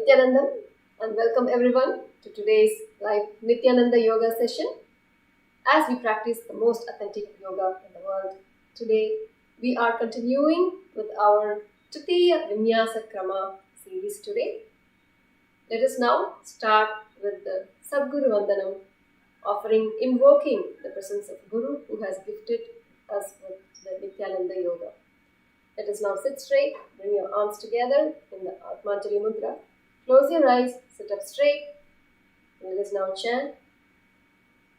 Nithyananda and welcome everyone to today's live Nithyananda yoga session. As we practice the most authentic yoga in the world, today we are continuing with our Tritiya Vinyasa Krama series today. Let us now start with the Sadguru Vandanam, invoking the presence of Guru who has gifted us with the Nithyananda yoga. Let us now sit straight, bring your arms together in the Atmanjali Mudra. Close your eyes, sit up straight. Let us now chant.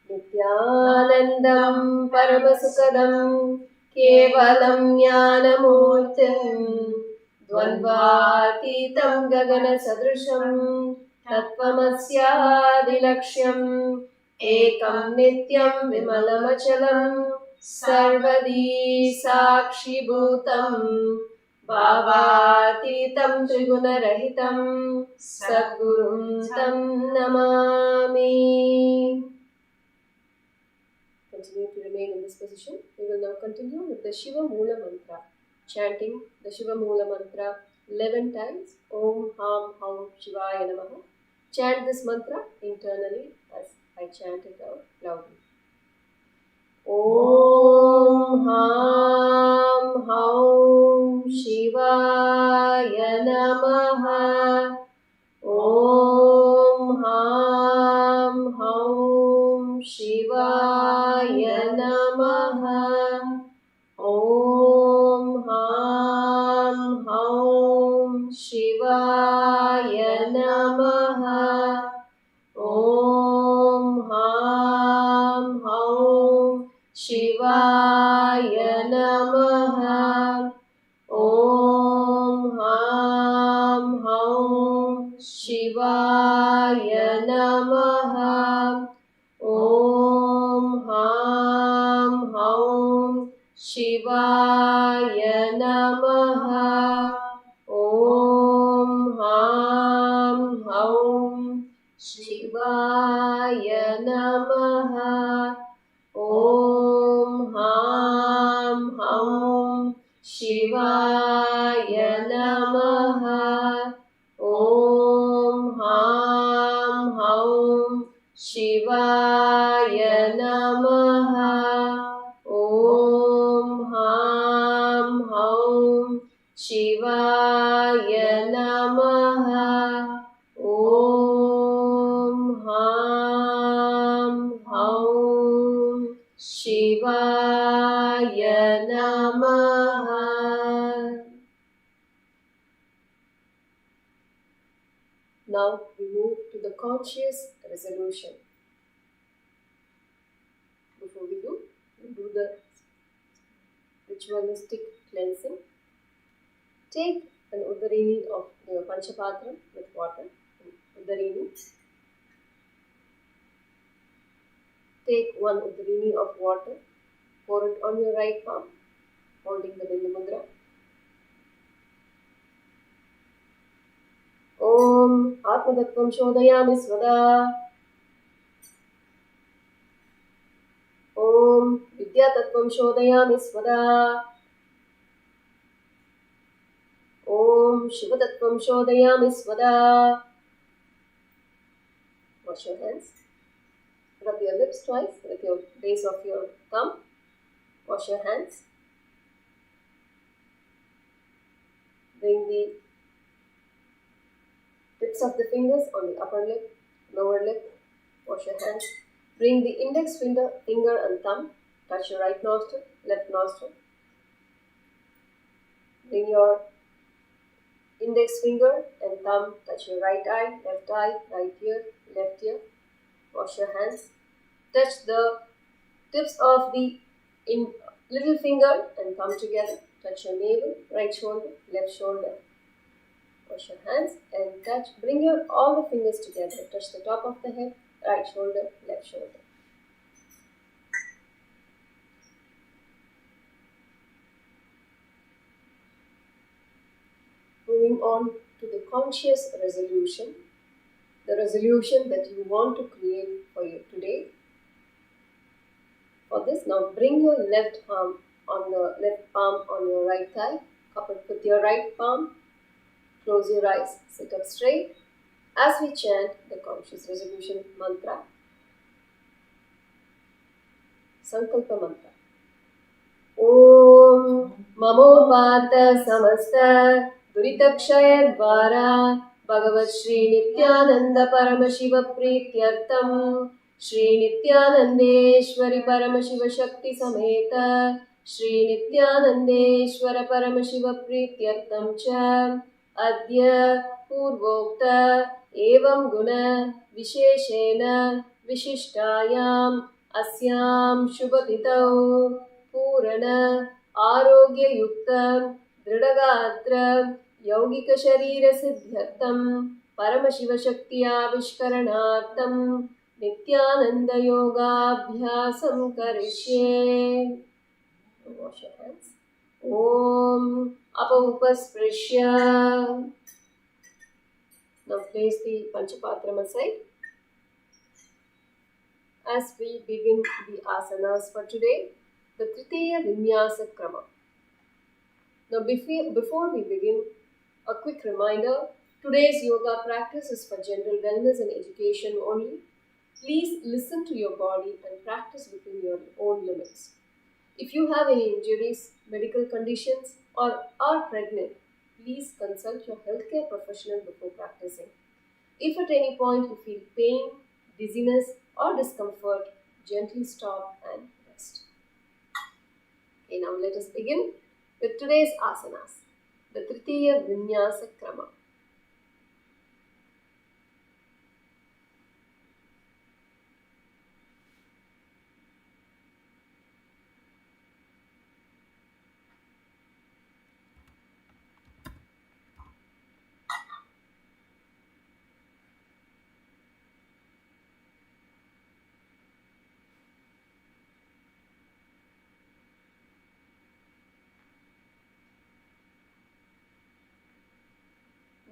Nithyanandam Paramasukadam Kevalam Jnanamurtim Dvandvatitam Gagana Sadrisham Tattvamasyaadilaksham Ekam Nityam Vimalamachalam Sarvadi Sakshi Bhutam Bhavatitam Trigunarahitam Sadgurum Tam Namami. Continue to remain in this position. We will now continue with the Shiva Moola Mantra. Chanting the Shiva Moola Mantra 11 times. Om Ham Haum Shivaya Namaha. Chant this mantra internally as I chant it out loudly. Om Ham Haum Shivaya Namaha. Om Ham Haum Shivaya Namaha. Om Ham Haum Shivaya Namaha. Om Ham Haum Shivaya Namaha. Om Ham Haum Shivaya Namaha. Om Ham Haum Shivaya Namaha. Om Ham Haum Shivaya Namaha. Om Ham Haum Shivaya Namaha. Om Ham Haum Shivaya Namaha. Om Ham Haum Shivaya Namaha. Om Ham Haum Shivaya Namaha. Now we move to the conscious resolution. Before we do the ritualistic cleansing. Take an udarini of your panchapatra with water. Udarini. Take one udarini of water. Pour it on your right palm, holding the Bindu Mudra. Om Atmadattvam Shodhayami Svada. Om Vidyatattvam Shodhayami Svada. Om Shivatattvam Shodhayami Svada. Wash your hands. Rub your lips twice with your base of your thumb. Wash your hands. Bring the tips of the fingers on the upper lip, lower lip. Wash your hands. Bring the index finger and thumb. Touch your right nostril, left nostril. Bring your index finger and thumb. Touch your right eye, right ear, left ear. Wash your hands. Touch the tips of the little finger and thumb together. Touch your navel, right shoulder, left shoulder. Wash your hands and touch. Bring all the fingers together. Touch the top of the head, right shoulder, left shoulder. Moving on to the conscious resolution. The resolution that you want to create for you today. For this, now bring your left palm on your right thigh, cup it with your right palm, close your eyes, sit up straight, as we chant the conscious resolution mantra, Sankalpa mantra. Om Mamopata Samasta Duritakshaya Dvara Bhagavat Shri Nithyananda Paramashiva Prityartam Shri Nithyanandeshwari Paramashiva Shakti Sameta Shri Nithyanandeshwara Paramashiva Prityartam Cha Adya Purvokta Evam Guna Visheshena Vishishtayam Asyam Shubhatitau पूर्ण आरोग्य युक्त दृढ़गात्र यौगिक शरीर सिद्ध्यर्थम परम शिव शक्ति आविष्करणार्थम नित्यानंद योगाभ्यासं करिष्ये. Wash your hands. Om Apaupasprisya. Now place the Panchapatram aside. As we begin the asanas for today, the Tritiya Vinyasa Krama. Now before we begin, a quick reminder, today's yoga practice is for general wellness and education only. Please listen to your body and practice within your own limits. If you have any injuries, medical conditions, or are pregnant, please consult your healthcare professional before practicing. If at any point you feel pain, dizziness, or discomfort, gently stop and rest. Okay, now let us begin with today's asanas, the Tritiya Vinyasa Krama.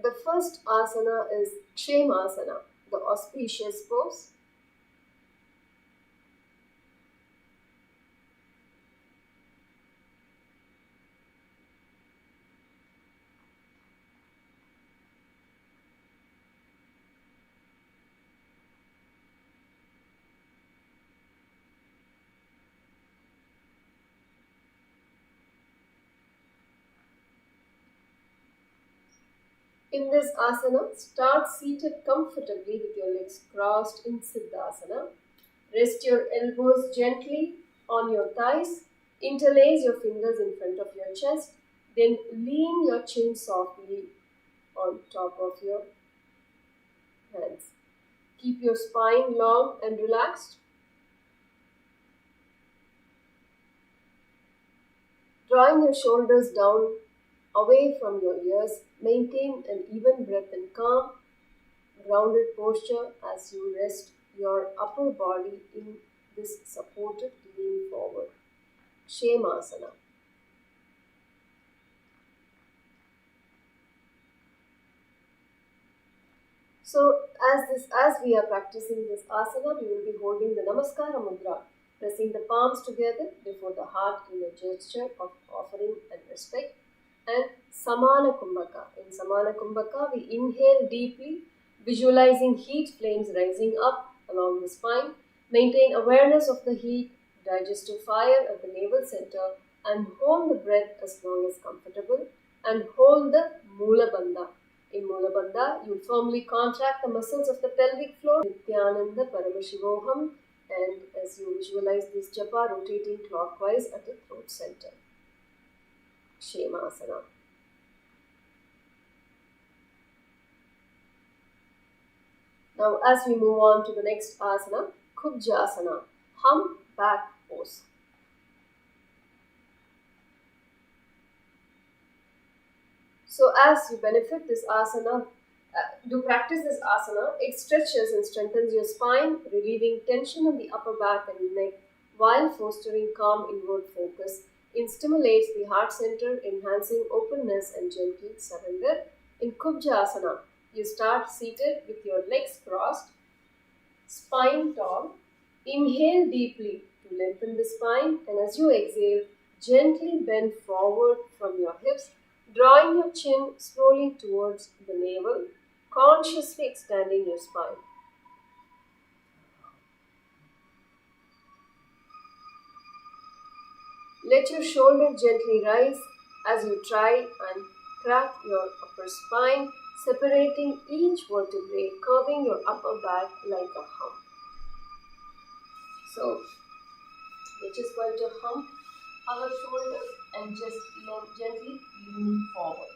The first asana is Kshemasana, the auspicious pose. In this asana, start seated comfortably with your legs crossed in Siddhasana. Rest your elbows gently on your thighs. Interlace your fingers in front of your chest. Then lean your chin softly on top of your hands. Keep your spine long and relaxed. Drawing your shoulders down away from your ears, maintain an even breath and calm, grounded posture as you rest your upper body in this supported lean forward. Kshemasana. So as we are practicing this asana, we will be holding the Namaskara Mudra, pressing the palms together before the heart in a gesture of offering and respect. And Samana Kumbhaka. In Samana Kumbhaka, we inhale deeply, visualizing heat flames rising up along the spine. Maintain awareness of the heat, digestive fire at the navel center, and hold the breath as long as comfortable. And hold the Mula Bandha. In Mula Bandha, you firmly contract the muscles of the pelvic floor. Nithyananda Paramashivoham. And as you visualize this japa rotating clockwise at the throat center. Kshemasana. Now, as we move on to the next asana, Kubjasana, hump back pose. So, as you benefit this asana, to practice this asana, it stretches and strengthens your spine, relieving tension on the upper back and neck while fostering calm inward focus. It stimulates the heart center, enhancing openness and gentle surrender. In Kubjasana, you start seated with your legs crossed, spine tall. Inhale deeply to lengthen the spine, and as you exhale, gently bend forward from your hips, drawing your chin slowly towards the navel. consciously expanding your spine. Let your shoulder gently rise as you try and crack your upper spine, separating each vertebrae, curving your upper back like a hump. So, we're just going to hump our shoulders and just gently lean forward.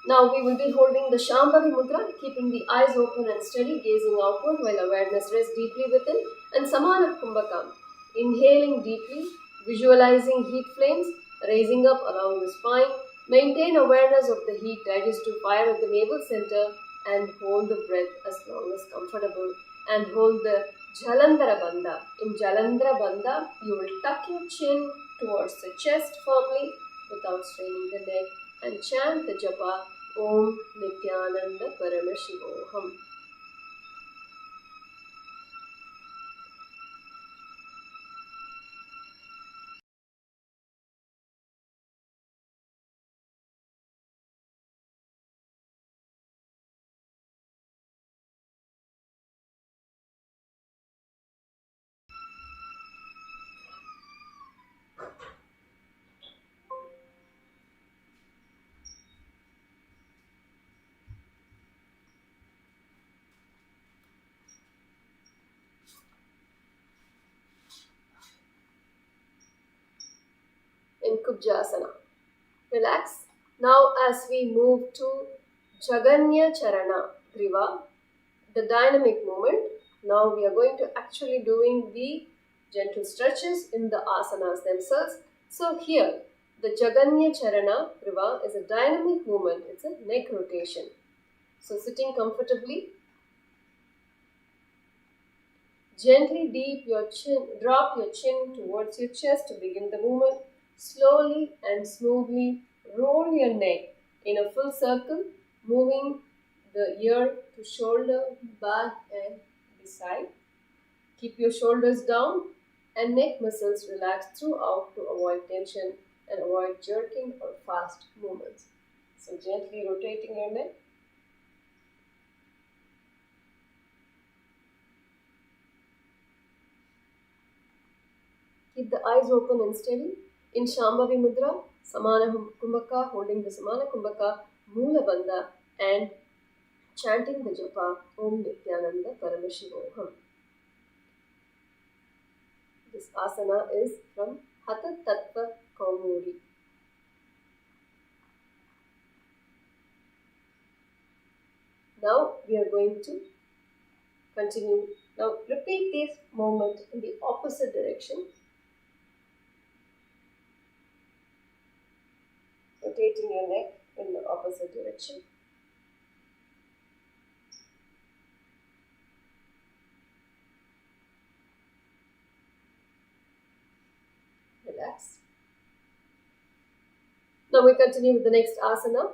Now we will be holding the Shambhavi Mudra, keeping the eyes open and steady, gazing outward while awareness rests deeply within, and Samana Kumbhakam. Inhaling deeply, visualizing heat flames raising up along the spine. Maintain awareness of the heat digestive fire at the navel center and hold the breath as long as comfortable. And hold the Jalandhara Bandha. In Jalandhara Bandha, you will tuck your chin towards the chest firmly without straining the neck and chant the japa Om Nithyananda Paramashivoham. In Kubjasana. Relax. Now as we move to Jaganya Charana Griva, the dynamic movement, now we are going to actually doing the gentle stretches in the asanas themselves. So here, the Jaganya Charana Griva is a dynamic movement. It's a neck rotation. So sitting comfortably, gently drop your chin towards your chest to begin the movement. Slowly and smoothly roll your neck in a full circle, moving the ear to shoulder, back and beside. Keep your shoulders down and neck muscles relaxed throughout to avoid tension and avoid jerking or fast movements. So gently rotating your neck. Keep the eyes open and steady. In Shambhavi Mudra, Samana Kumbhaka, holding the Samana Kumbhaka, Moola Bandha and chanting the japa Om Nithyananda Paramashivoham. This asana is from Hatha Tattva Kaumudi. Now we are going to continue. Now repeat this movement in the opposite direction. Rotating your neck in the opposite direction. Relax. Now we continue with the next asana,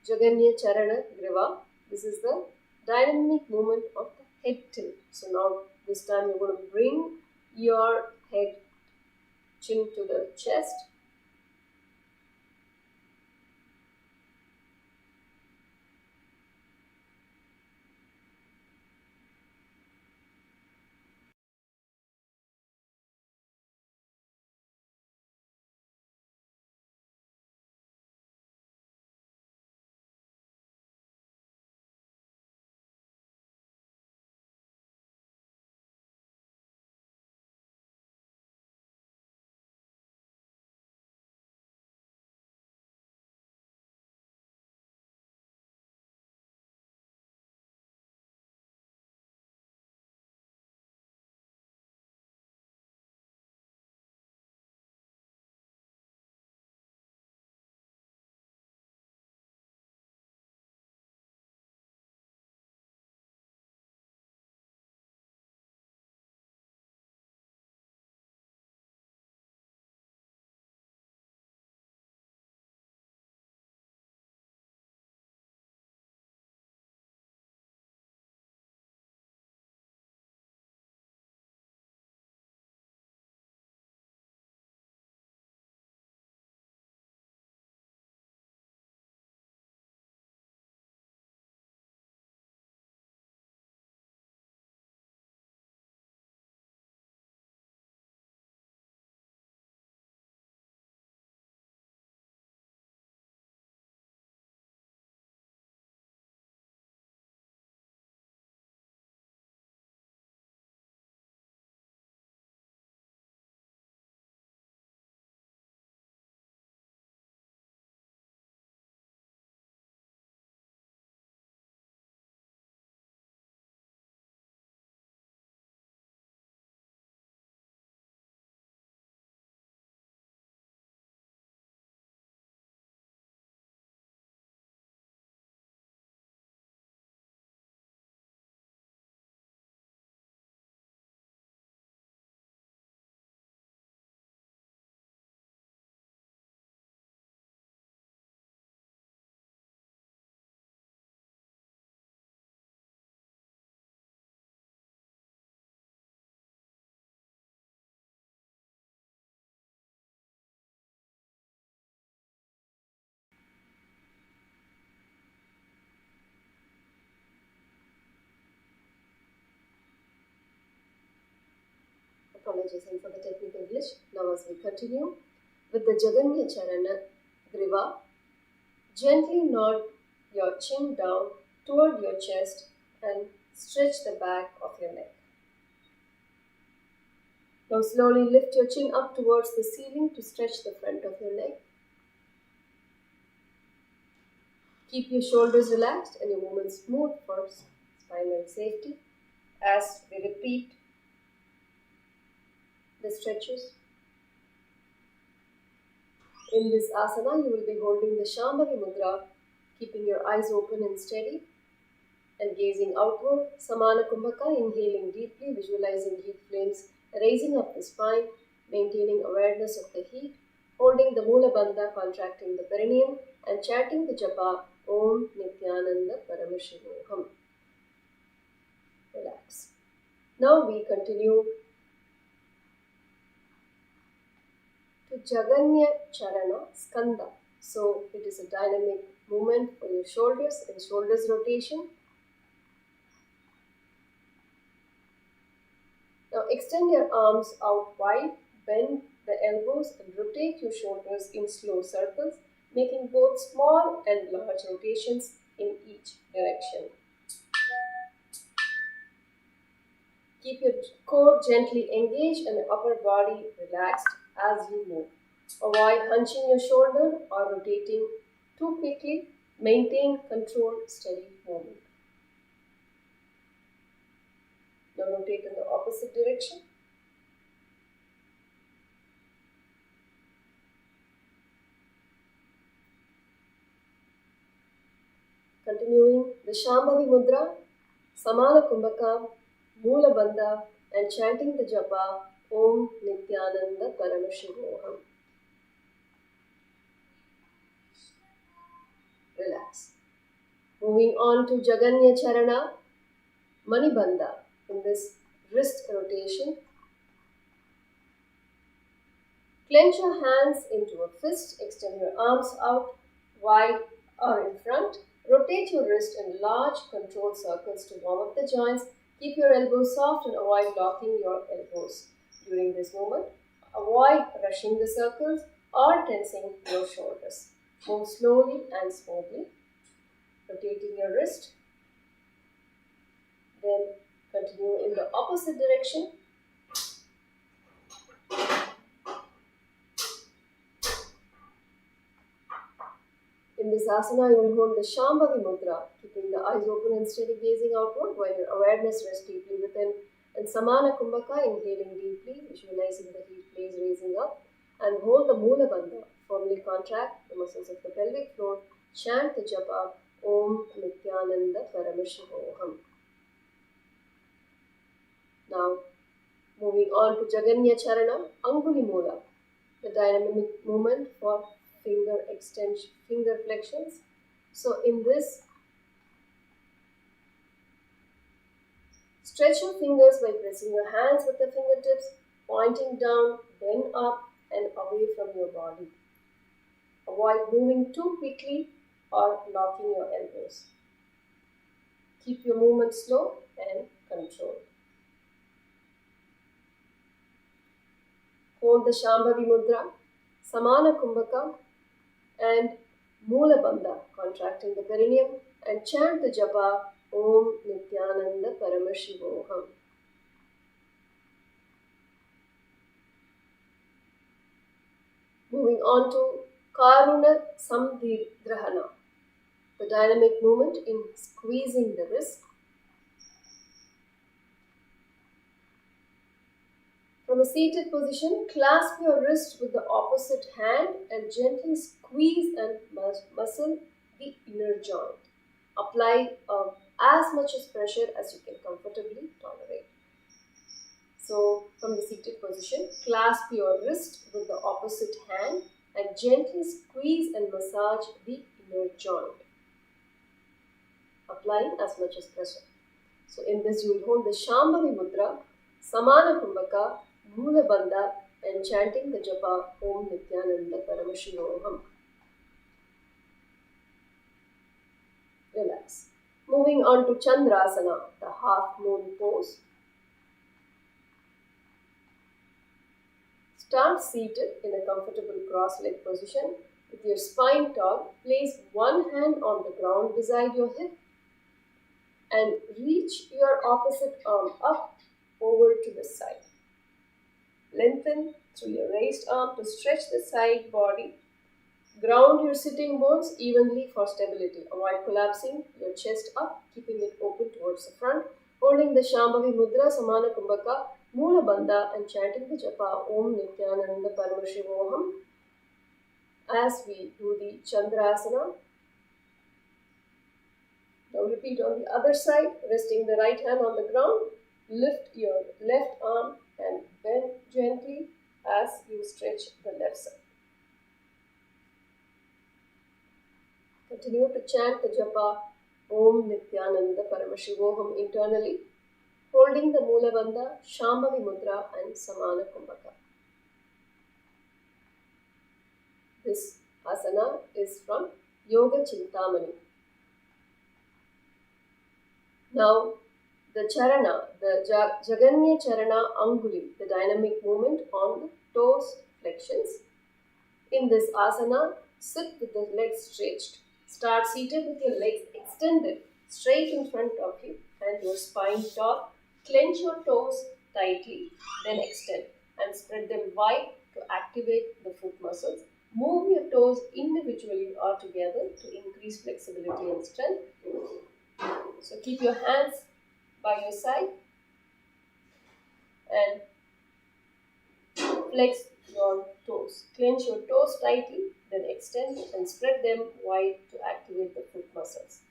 Jaganya Charana Griva. This is the dynamic movement of the head tilt. So now this time you're going to bring your head chin to the chest. apologizing for the technical glitch. Now as we continue with the Jaganya Charana Griva, gently nod your chin down toward your chest and stretch the back of your neck. Now slowly lift your chin up towards the ceiling to stretch the front of your neck. Keep your shoulders relaxed and your movement smooth for spinal safety as we repeat the stretches. In this asana, you will be holding the Shambhavi Mudra, keeping your eyes open and steady and gazing outward. Samana Kumbhaka, inhaling deeply, visualizing heat flames raising up the spine, maintaining awareness of the heat, holding the Mula Bandha, contracting the perineum, and chanting the japa Om Nithyananda Paramashivoham. Relax. Now we continue to Jaganya Charana Skanda. So it is a dynamic movement for your shoulders and shoulders rotation. Now extend your arms out wide, bend the elbows and rotate your shoulders in slow circles, making both small and large rotations in each direction. Keep your core gently engaged and your upper body relaxed as you move. Avoid hunching your shoulder or rotating too quickly. Maintain controlled, steady movement. Now rotate in the opposite direction. Continuing the Shambhavi Mudra, Samana Kumbhaka, Mula Bandha, and chanting the japa Om Nithyananda Paramashivoham. Relax. Moving on to Jaganya Charana Manibandha. In this wrist rotation, clench your hands into a fist, extend your arms out wide or in front. Rotate your wrist in large controlled circles to warm up the joints. Keep your elbows soft and avoid locking your elbows. During this movement, avoid rushing the circles or tensing your shoulders. Move slowly and smoothly, rotating your wrist. Then continue in the opposite direction. In this asana, you will hold the Shambhavi Mudra, keeping the eyes open and steady, gazing outward while your awareness rests deeply within. And Samana Kumbhaka, inhaling deeply, visualizing the heat flames raising up. And hold the Mula Bandha, firmly contract the muscles of the pelvic floor. Chant the japa Om Nithyananda Paramashivoham. Now, moving on to Jaganya Charana, Anguli Mula, the dynamic movement for finger extension, finger flexions. So in this, stretch your fingers by pressing your hands with the fingertips, pointing down, then up and away from your body. Avoid moving too quickly or locking your elbows. Keep your movement slow and controlled. Hold the Shambhavi Mudra, Samana Kumbhaka and Mula Bandha, contracting the perineum, and chant the japa Om Nithyananda Paramashivoham. Moving on to Karuna Samdhidrahana, the dynamic movement in squeezing the wrist. From a seated position, clasp your wrist with the opposite hand and gently squeeze and muscle the inner joint. Apply as much as pressure as you can comfortably tolerate. So, from the seated position, clasp your wrist with the opposite hand and gently squeeze and massage the inner joint. Applying as much as pressure. So, in this you will hold the Shambhavi Mudra, Samana Kumbhaka, Mula Bandha and chanting the japa Om Nithyananda Paramashivoham. Relax. Moving on to Chandrasana, the half moon pose. Start seated in a comfortable cross-leg position with your spine tall. Place one hand on the ground beside your hip and reach your opposite arm up over to the side. Lengthen through your raised arm to stretch the side body. Ground your sitting bones evenly for stability. Avoid collapsing your chest up, keeping it open towards the front. Holding the Shambhavi Mudra, Samana Kumbhaka, Moola Bandha and chanting the japa Om Nithyananda Paramashivoham as we do the Chandrasana. Now repeat on the other side, resting the right hand on the ground. Lift your left arm and bend gently as you stretch the left side. Continue to chant the japa Om Nithyananda Paramashivoham internally, holding the Moola Bandha, Shambhavi Mudra and Samana Kumbhaka. This asana is from Yoga Chintamani. Now, the Charana, the Jaganya Charana Anguli, the dynamic movement on the toes flexions. In this asana, sit with the legs stretched. Start seated with your legs extended straight in front of you and your spine taut. Clench your toes tightly, then extend and spread them wide to activate the foot muscles. Move your toes individually or together to increase flexibility and strength. So keep your hands by your side and flex your toes. Clench your toes tightly, then extend and spread them wide to activate the foot muscles.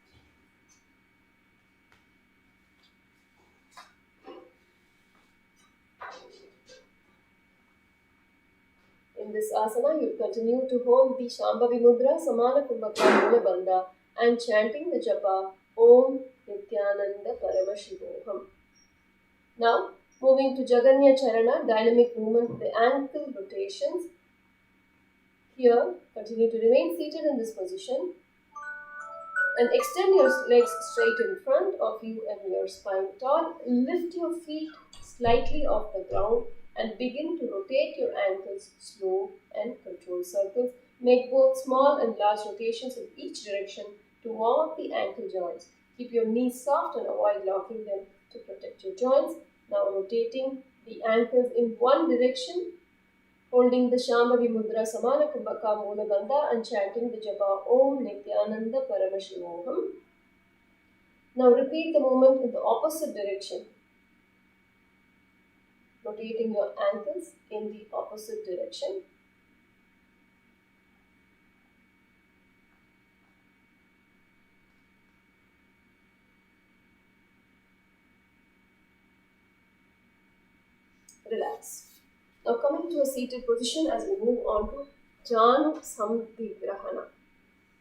In this asana, you continue to hold the Shambhavi Mudra, Samana Kumbhaka, Moola Bandha and chanting the japa Om Nithyananda Paramashivoham. Now, moving to Jaganya Charana, dynamic movement, the ankle rotations. Here, continue to remain seated in this position and extend your legs straight in front of you and your spine tall. Lift your feet slightly off the ground and begin to rotate your ankles slow and controlled circles. Make both small and large rotations in each direction to warm up the ankle joints. Keep your knees soft and avoid locking them to protect your joints. Now rotating the ankles in one direction, holding the Shambhavi Mudra, Samana Kumbhaka, Moola Bandha and chanting the japa Om Nithyananda Paramashivoham. Now repeat the movement in the opposite direction, rotating your ankles in the opposite direction. Relax. Now coming to a seated position as we move on to Janu Samdigrahana,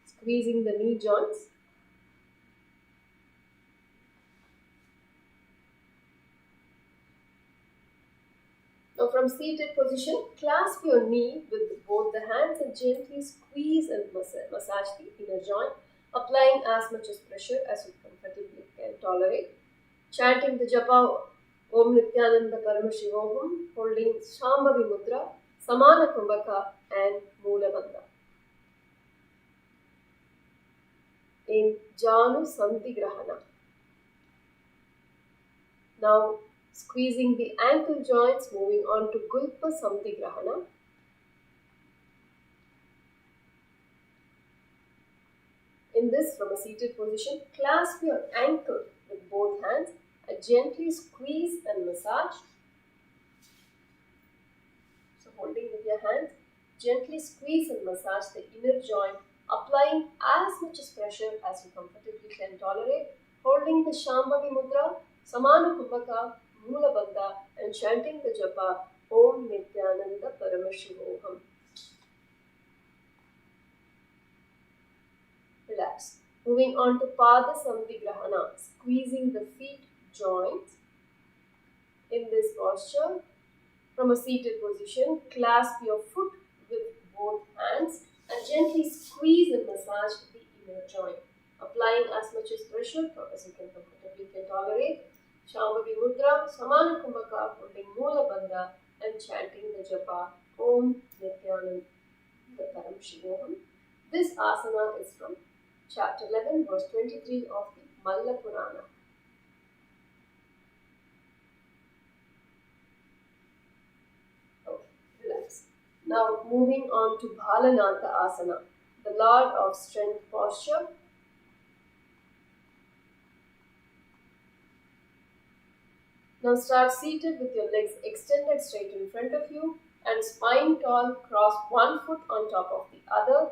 squeezing the knee joints. Now from seated position, clasp your knee with both the hands and gently squeeze and massage the inner joint, applying as much as pressure as you comfortably can tolerate. Chanting the japa Om Nithyananda Paramashivoham, holding Shambhavi Mudra, Samana Kumbhaka and Moola Bandha. In Janu Samdigrahana. Now squeezing the ankle joints, moving on to Gulpa Samdigrahana. In this, from a seated position, clasp your ankle with both hands and gently squeeze and massage. So holding with your hands, gently squeeze and massage the inner joint, applying as much as pressure as you comfortably can tolerate. Holding the Shambhavi Mudra, Samana Kumbhaka, Moola Bandha and chanting the japa Om Nithyananda Paramashivoham. Relax. Moving on to Pada Samdigrahana, squeezing the feet joints. In this posture, from a seated position, clasp your foot with both hands and gently squeeze and massage the inner joint, applying as much as pressure as you can comfortably tolerate. Shambhavi Mudra, Samana Kumbhaka, holding Moola Bandha and chanting the japa Om Nithyananda Param Shivoham. This asana is from chapter 11, verse 23 of the Malla Purana. Okay, relax. Now moving on to Bhalanatha asana, the Lord of Strength posture. Now start seated with your legs extended straight in front of you and spine tall. Cross one foot on top of the other,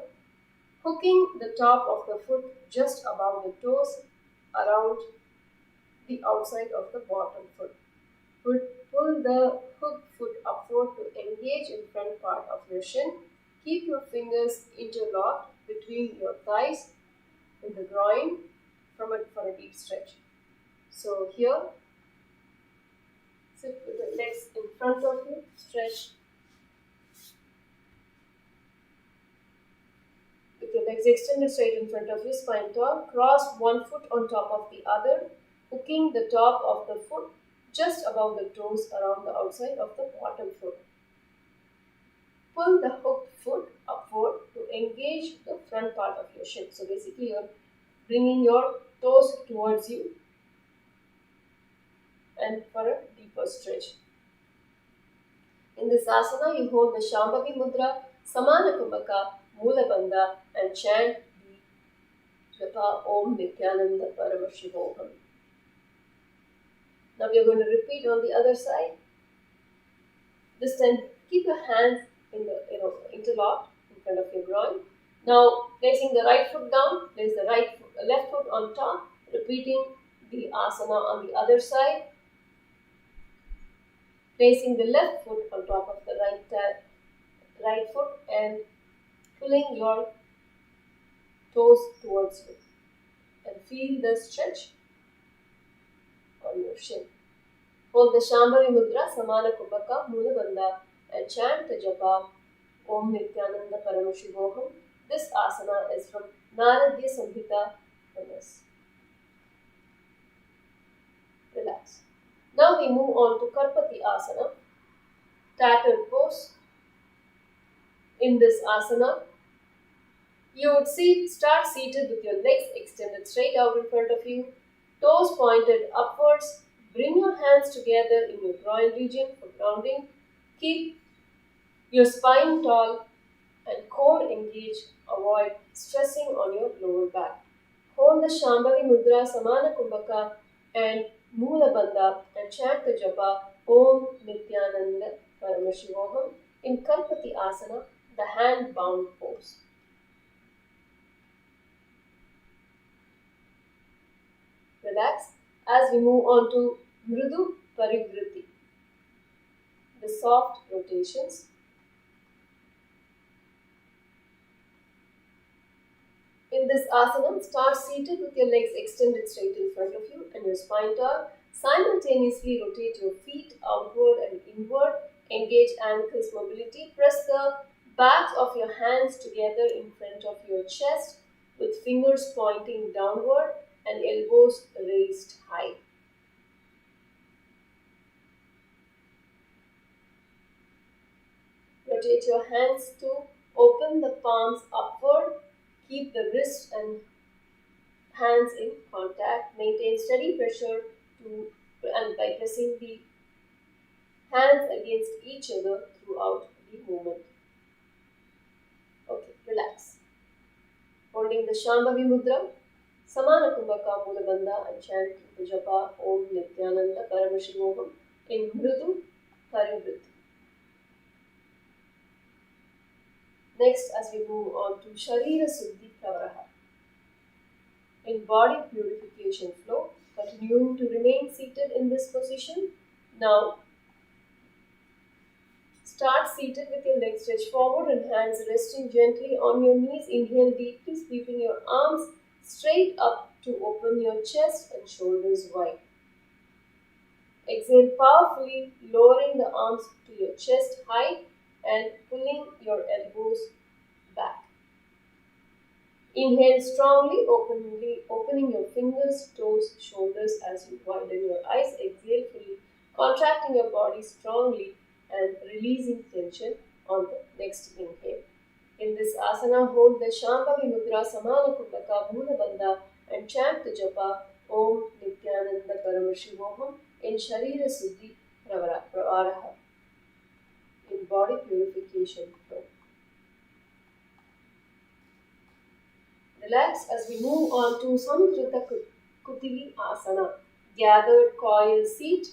hooking the top of the foot just above the toes around the outside of the bottom foot. Pull the hooked foot upward to engage in front part of your shin. Keep your fingers interlocked between your thighs in the groin for a deep stretch. So here, sit with the legs in front of you, stretch with your legs extended straight in front of you, spine tall. Cross one foot on top of the other, hooking the top of the foot just above the toes around the outside of the bottom foot. Pull the hooked foot upward to engage the front part of your shin. So basically you're bringing your toes towards you and for a deeper stretch. In this asana, you hold the Shambhavi Mudra, Samana Kumbhaka, Mula Bandha and chant the japa Om Nithyananda Parama Shivoham. Now we are going to repeat on the other side. This time, keep your hands interlocked in front of your groin. Now, placing the right foot down, place the left foot on top, repeating the asana on the other side. Placing the left foot on top of the right foot and pulling your toes towards you. And feel the stretch on your shin. Hold the Shambhavi Mudra, Samana Kumbhaka, Mula Bandha and chant the japa Om Nithyananda Parama Shivoham. This asana is from Naradya Samhita. Relax. Now we move on to Karpati asana, tattered pose. In this asana, you would start seated with your legs extended straight out in front of you, toes pointed upwards. Bring your hands together in your groin region for grounding. Keep your spine tall and core engaged. Avoid stressing on your lower back. Hold the Shambhavi Mudra, Samana Kumbhaka and Mula Bandha and chant the japa Om Nithyananda Parama Shivoham in Karpati asana, the hand bound pose. Relax as we move on to Mridu Parivritti, the soft rotations. In this asana, start seated with your legs extended straight in front of you and your spine tall. Simultaneously rotate your feet outward and inward. Engage ankles mobility. Press the backs of your hands together in front of your chest with fingers pointing downward and elbows raised high. Rotate your hands to open the palms upward. Keep the wrists and hands in contact. Maintain steady pressure and by pressing the hands against each other throughout the movement. Okay, relax. Holding the Shambhavi Mudra, Samana Kumbhaka Mula Bandha and chant the japa Om Nithyananda Parama Shivoham in Mridu Parivritti. Next, as we move on to Sharira Suddhi Pravaraha, in body purification flow, continuing to remain seated in this position. Now, start seated with your legs stretched forward and hands resting gently on your knees. Inhale deeply, sweeping your arms straight up to open your chest and shoulders wide. Exhale powerfully, lowering the arms to your chest height and pulling your elbows back. Inhale strongly, opening your fingers, toes, shoulders as you widen your eyes. Exhale fully, contracting your body strongly and releasing tension on the next inhale. In this asana, hold the Shambhavi Mudra Samana Kumbhaka Mula Bandha and chant the japa Om Nithyananda Karma Shivoham in Sharira Siddhi Pravaraha, in body purification flow. Relax as we move on to Samudrita Kutili Asana, gathered coil seat.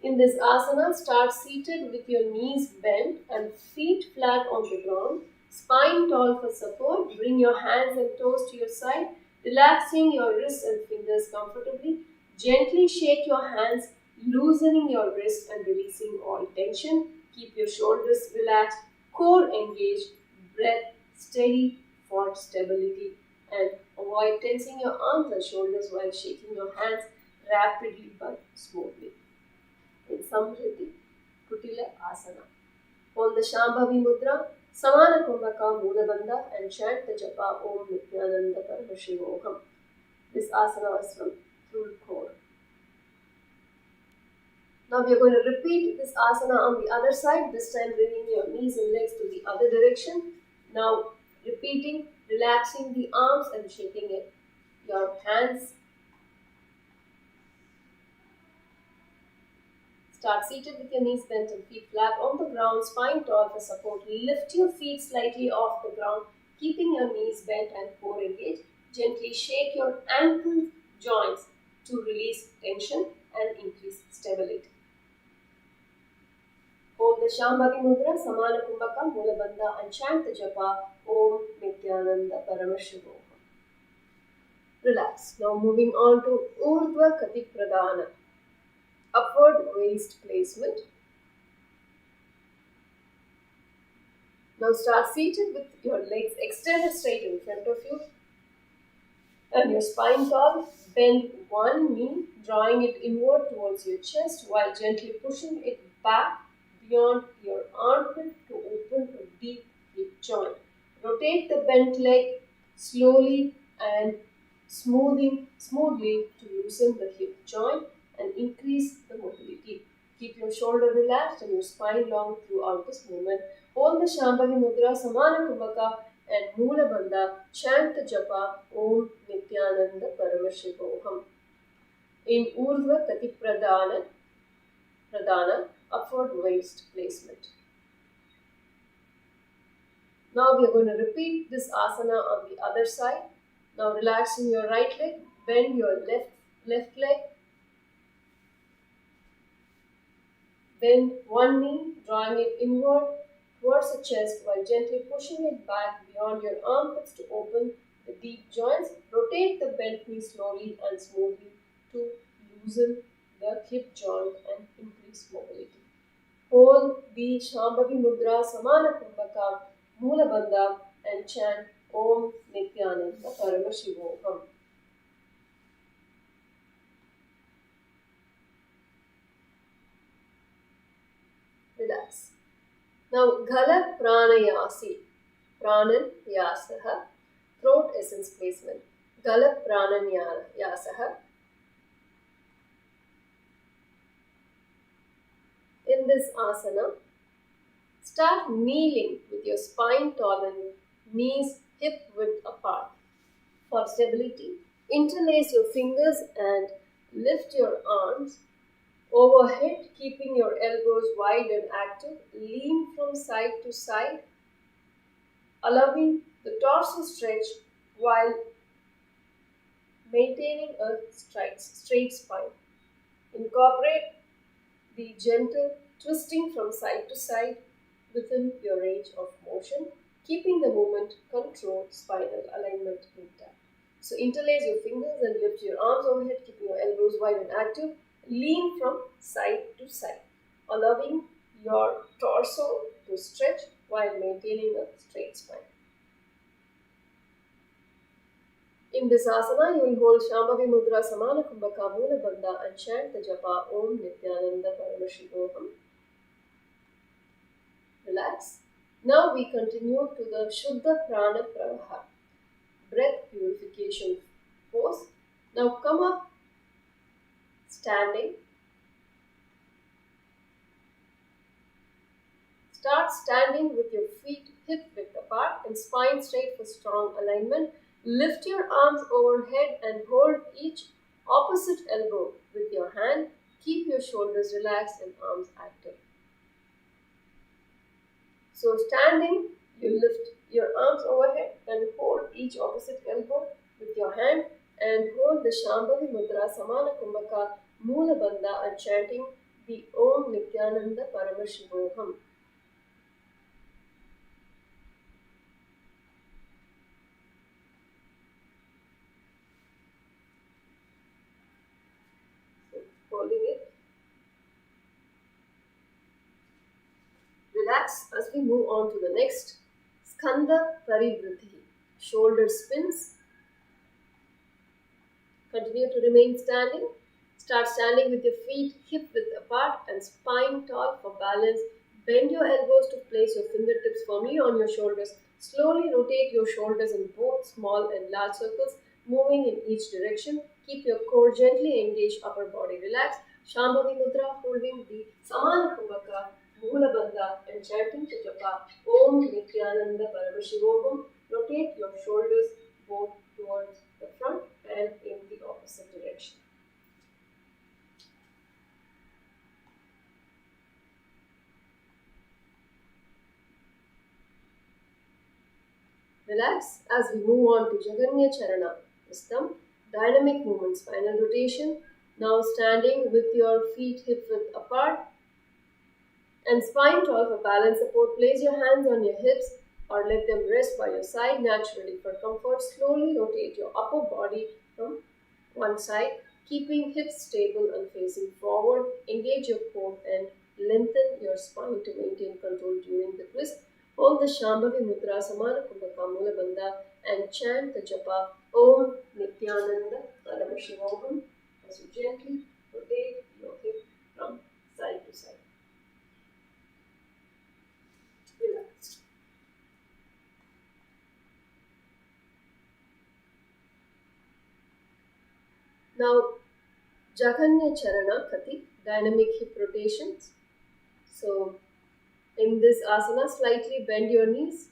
In this asana, start seated with your knees bent and feet flat on the ground, spine tall for support. Bring your hands and toes to your side, relaxing your wrists and fingers comfortably. Gently shake your hands, loosening your wrist and releasing all tension. Keep your shoulders relaxed, core engaged, breath steady for stability, and avoid tensing your arms and shoulders while shaking your hands rapidly but smoothly. In Samriti Kutila Asana, hold the Shambhavi Mudra, Samana Kumbhaka Mula Bandha and chant the japa Om Nithyananda Karma Shivoham. This asana is from through core. Now we are going to repeat this asana on the other side, this time bringing your knees and legs to the other direction. Now repeating, relaxing the arms and shaking it. Your hands. Start seated with your knees bent and feet flat on the ground, spine tall for support. Lift your feet slightly off the ground, keeping your knees bent and core engaged. Gently shake your ankle joints to release tension and increase stability. Hold the Shambhavi Mudra, Samana Kumbhaka Mula Bandha and chant the japa Om Nithyananda Karma Shivoham. Relax. Now moving on to Urdhva Kati Pradhana, upward waist placement. Now start seated with your legs extended straight in front of you and your spine tall. Bend one knee, drawing it inward towards your chest while gently pushing it back beyond your armpit to open a deep hip joint. Rotate the bent leg slowly and smoothly to loosen the hip joint and increase the mobility. Keep your shoulder relaxed and your spine long throughout this movement. Hold the Shambhavi Mudra, Samana Kumbhaka and Mula Bandha. Chant the japa Om Nithyananda Karma Shivoham. In Urdhva Kati Pradhana, upward waist placement. Now we are going to repeat this asana on the other side. Now relaxing your right leg, bend your left leg. Bend one knee, drawing it inward towards the chest while gently pushing it back beyond your armpits to open the deep joints. Rotate the bent knee slowly and smoothly to loosen the hip joint and increase mobility. Hold the Shambhavi Mudra, Samana Kumbhaka, Mula Bandha and chant Om Nithyananda Karma Shivoham. Relax. Now, Gala Pranayasi, Prananyasaha, throat essence placement. Gala Prananyasaha. In this asana, start kneeling with your spine tall and knees hip width apart. For stability, interlace your fingers and lift your arms overhead, keeping your elbows wide and active. Lean from side to side, allowing the torso stretch while maintaining a straight spine. Incorporate the gentle twisting from side to side within your range of motion, keeping the movement controlled, spinal alignment intact. So interlace your fingers and lift your arms overhead, keeping your elbows wide and active. Lean from side to side, allowing your torso to stretch while maintaining a straight spine. In this asana, you will hold Shambhavi Mudra, Samana Kumbhaka, Mula Bandha and chant the japa Om Nithyananda Karma Shivoham. Relax. Now we continue to the Shuddha Prana Pravaha, breath purification pose. Now come up standing. standing with your feet hip width apart and spine straight for strong alignment. Lift your arms overhead and hold each opposite elbow with your hand. Keep your shoulders relaxed and arms active. So standing, you lift your arms overhead and hold each opposite elbow with your hand and hold the Shambhavi Mudra Samana Kumbhaka Moola Bandha and chanting the Om Nithyananda Paramashivoham. So holding it. Relax as we move on to the next Skandha Paridhriti. Shoulder spins. Continue to remain standing. Start standing with your feet hip width apart and spine tall for balance. Bend your elbows to place your fingertips firmly on your shoulders. Slowly rotate your shoulders in both small and large circles, moving in each direction. Keep your core gently engaged, upper body relaxed. Shambhavi Mudra, holding the Samana Kumbhaka, Moola Bandha and chanting to japa Om Nithyananda Paramashivoham. Rotate your shoulders both towards the front and in the opposite direction. Relax as we move on to Jaganya Charana, Vistam, dynamic movement, spinal rotation. Now standing with your feet hip width apart and spine tall for balance support. Place your hands on your hips or let them rest by your side naturally for comfort. Slowly rotate your upper body from one side, keeping hips stable and facing forward. Engage your core and lengthen your spine to maintain control during the twist. Hold the Shambhavi Mudra Samana Kumbhaka Moola Bandha and chant the japa Om Nithyananda Paramashivoham as you gently rotate your hip from side to side. Relax. Now, Jaganya Charana Kati, dynamic hip rotations. So, in this asana, slightly bend your knees.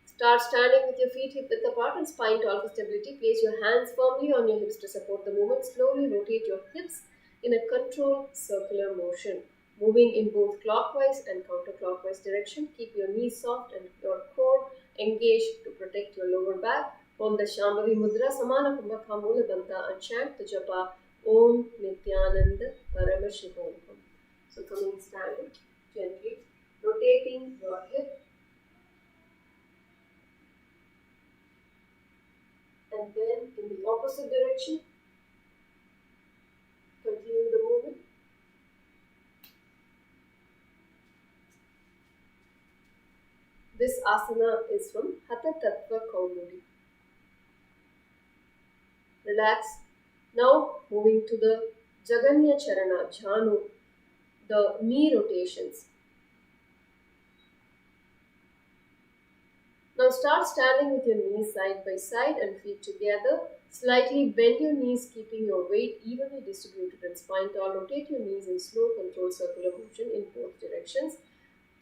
Start standing with your feet hip width apart and spine tall for stability. Place your hands firmly on your hips to support the movement. Slowly rotate your hips in a controlled circular motion, moving in both clockwise and counterclockwise direction. Keep your knees soft and your core engaged to protect your lower back. Hold the Shambhavi Mudra Samana Kumbhaka Moola Bandha and chant the japa Om Nithyananda Paramashivoham. So coming standing, gently rotating your hip and then in the opposite direction, continue the movement. This asana is from Hatha Tattva Kaumudi. Relax. Now moving to the Jaganya Charana, Jhanu, the knee rotations. Now start standing with your knees side by side and feet together. Slightly bend your knees, keeping your weight evenly distributed and spine tall. Rotate your knees in slow controlled circular motion in both directions.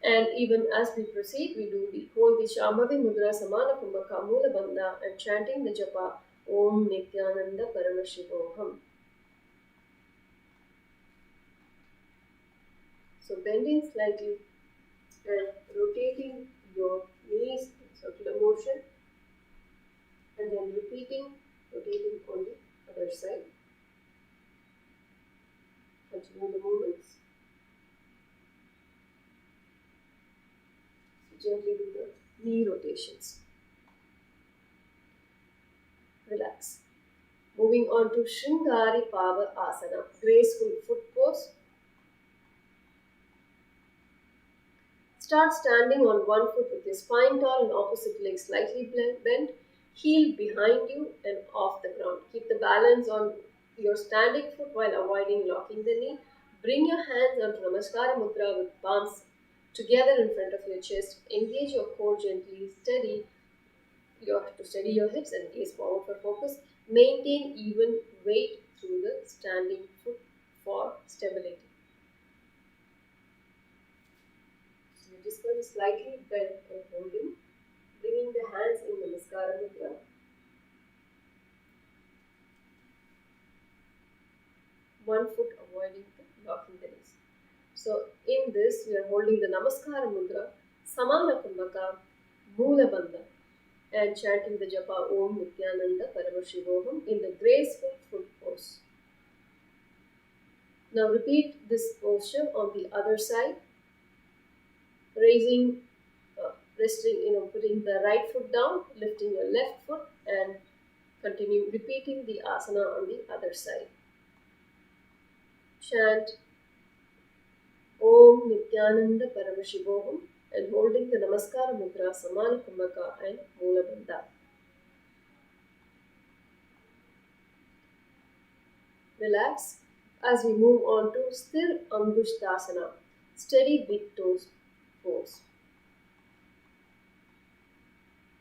And even as we proceed, we hold the Shambhavi Mudra Samana Kumbhaka Moola Bandha and chanting the japa Om Nithyananda Paramashivoham. So bending slightly and rotating your knees in circular motion and then rotating on the other side. Continue the movements. So gently do the knee rotations. Relax. Moving on to Shringari Pava Asana, graceful foot pose. Start standing on one foot with your spine tall and opposite leg slightly bent, heel behind you and off the ground. Keep the balance on your standing foot while avoiding locking the knee. Bring your hands onto Namaskara Mudra with palms together in front of your chest. Engage your core gently, steady your hips and gaze forward for focus. Maintain even weight through the standing foot for stability. Just going to slightly bend and holding, bringing the hands in Namaskara Mudra. One foot avoiding locking the knees. So in this, we are holding the Namaskara Mudra, Samana Kumbhaka, Moola Bandha, and chanting the japa Om Nithyananda Paramashivoham in the graceful foot pose. Now repeat this posture on the other side, putting the right foot down, lifting your left foot, and continue repeating the asana on the other side. Chant Om Nithyananda Paramashivoham and holding the Namaskara Mudra, Samana Kumbhaka and Moola Bandha. Relax as we move on to Sthir Angushtasana, steady big toes pose.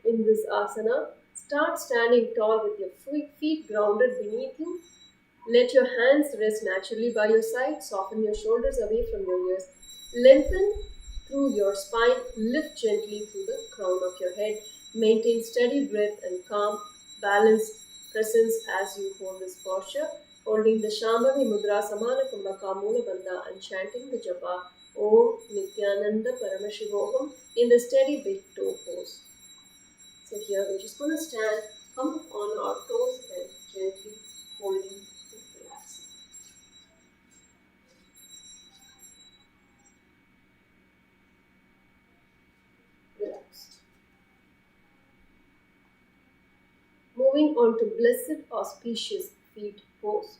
In this asana, start standing tall with your feet grounded beneath you. Let your hands rest naturally by your side. Soften your shoulders away from your ears. Lengthen through your spine. Lift gently through the crown of your head. Maintain steady breath and calm, balanced presence as you hold this posture. Holding the Shambhavi Mudra, Samana Kumbhaka, Moola Bandha and chanting the japa Om Nithyananda Paramashivoham in the steady big toe pose. So here we're just going to stand, come up on our toes and gently holding and relaxing. Relax. Moving on to Blessed Auspicious Feet pose.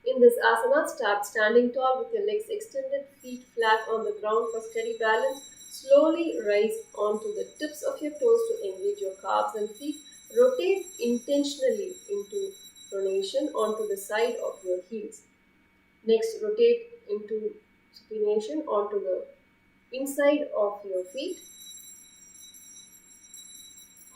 In this asana, start standing tall with your legs extended, feet flat on the ground for steady balance. Slowly rise onto the tips of your toes to engage your calves and feet. Rotate intentionally into pronation onto the side of your heels. Next, rotate into supination onto the inside of your feet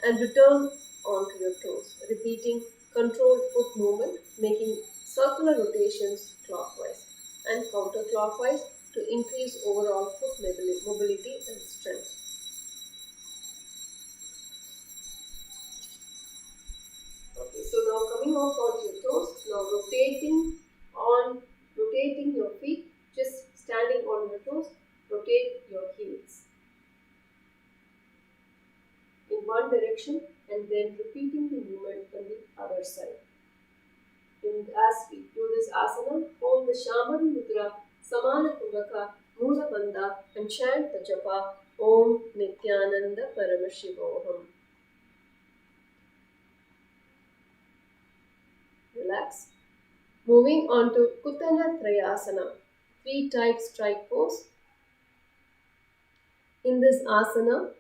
and return onto your toes. Repeating controlled foot movement, making circular rotations clockwise and counterclockwise to increase overall foot mobility and strength. Okay, so now coming off onto your toes, now rotating your feet, just standing on your toes, rotate your heels in one direction and then repeating the movement on the other side. And as we do this asana, hold the Shambhavi Mudra, Samana Kumbhaka, Moola Bandha and chant the japa Om Nithyananda Paramashivoham. Relax. Moving on to Kuttana Trayasana, 3 type strike pose. In this asana,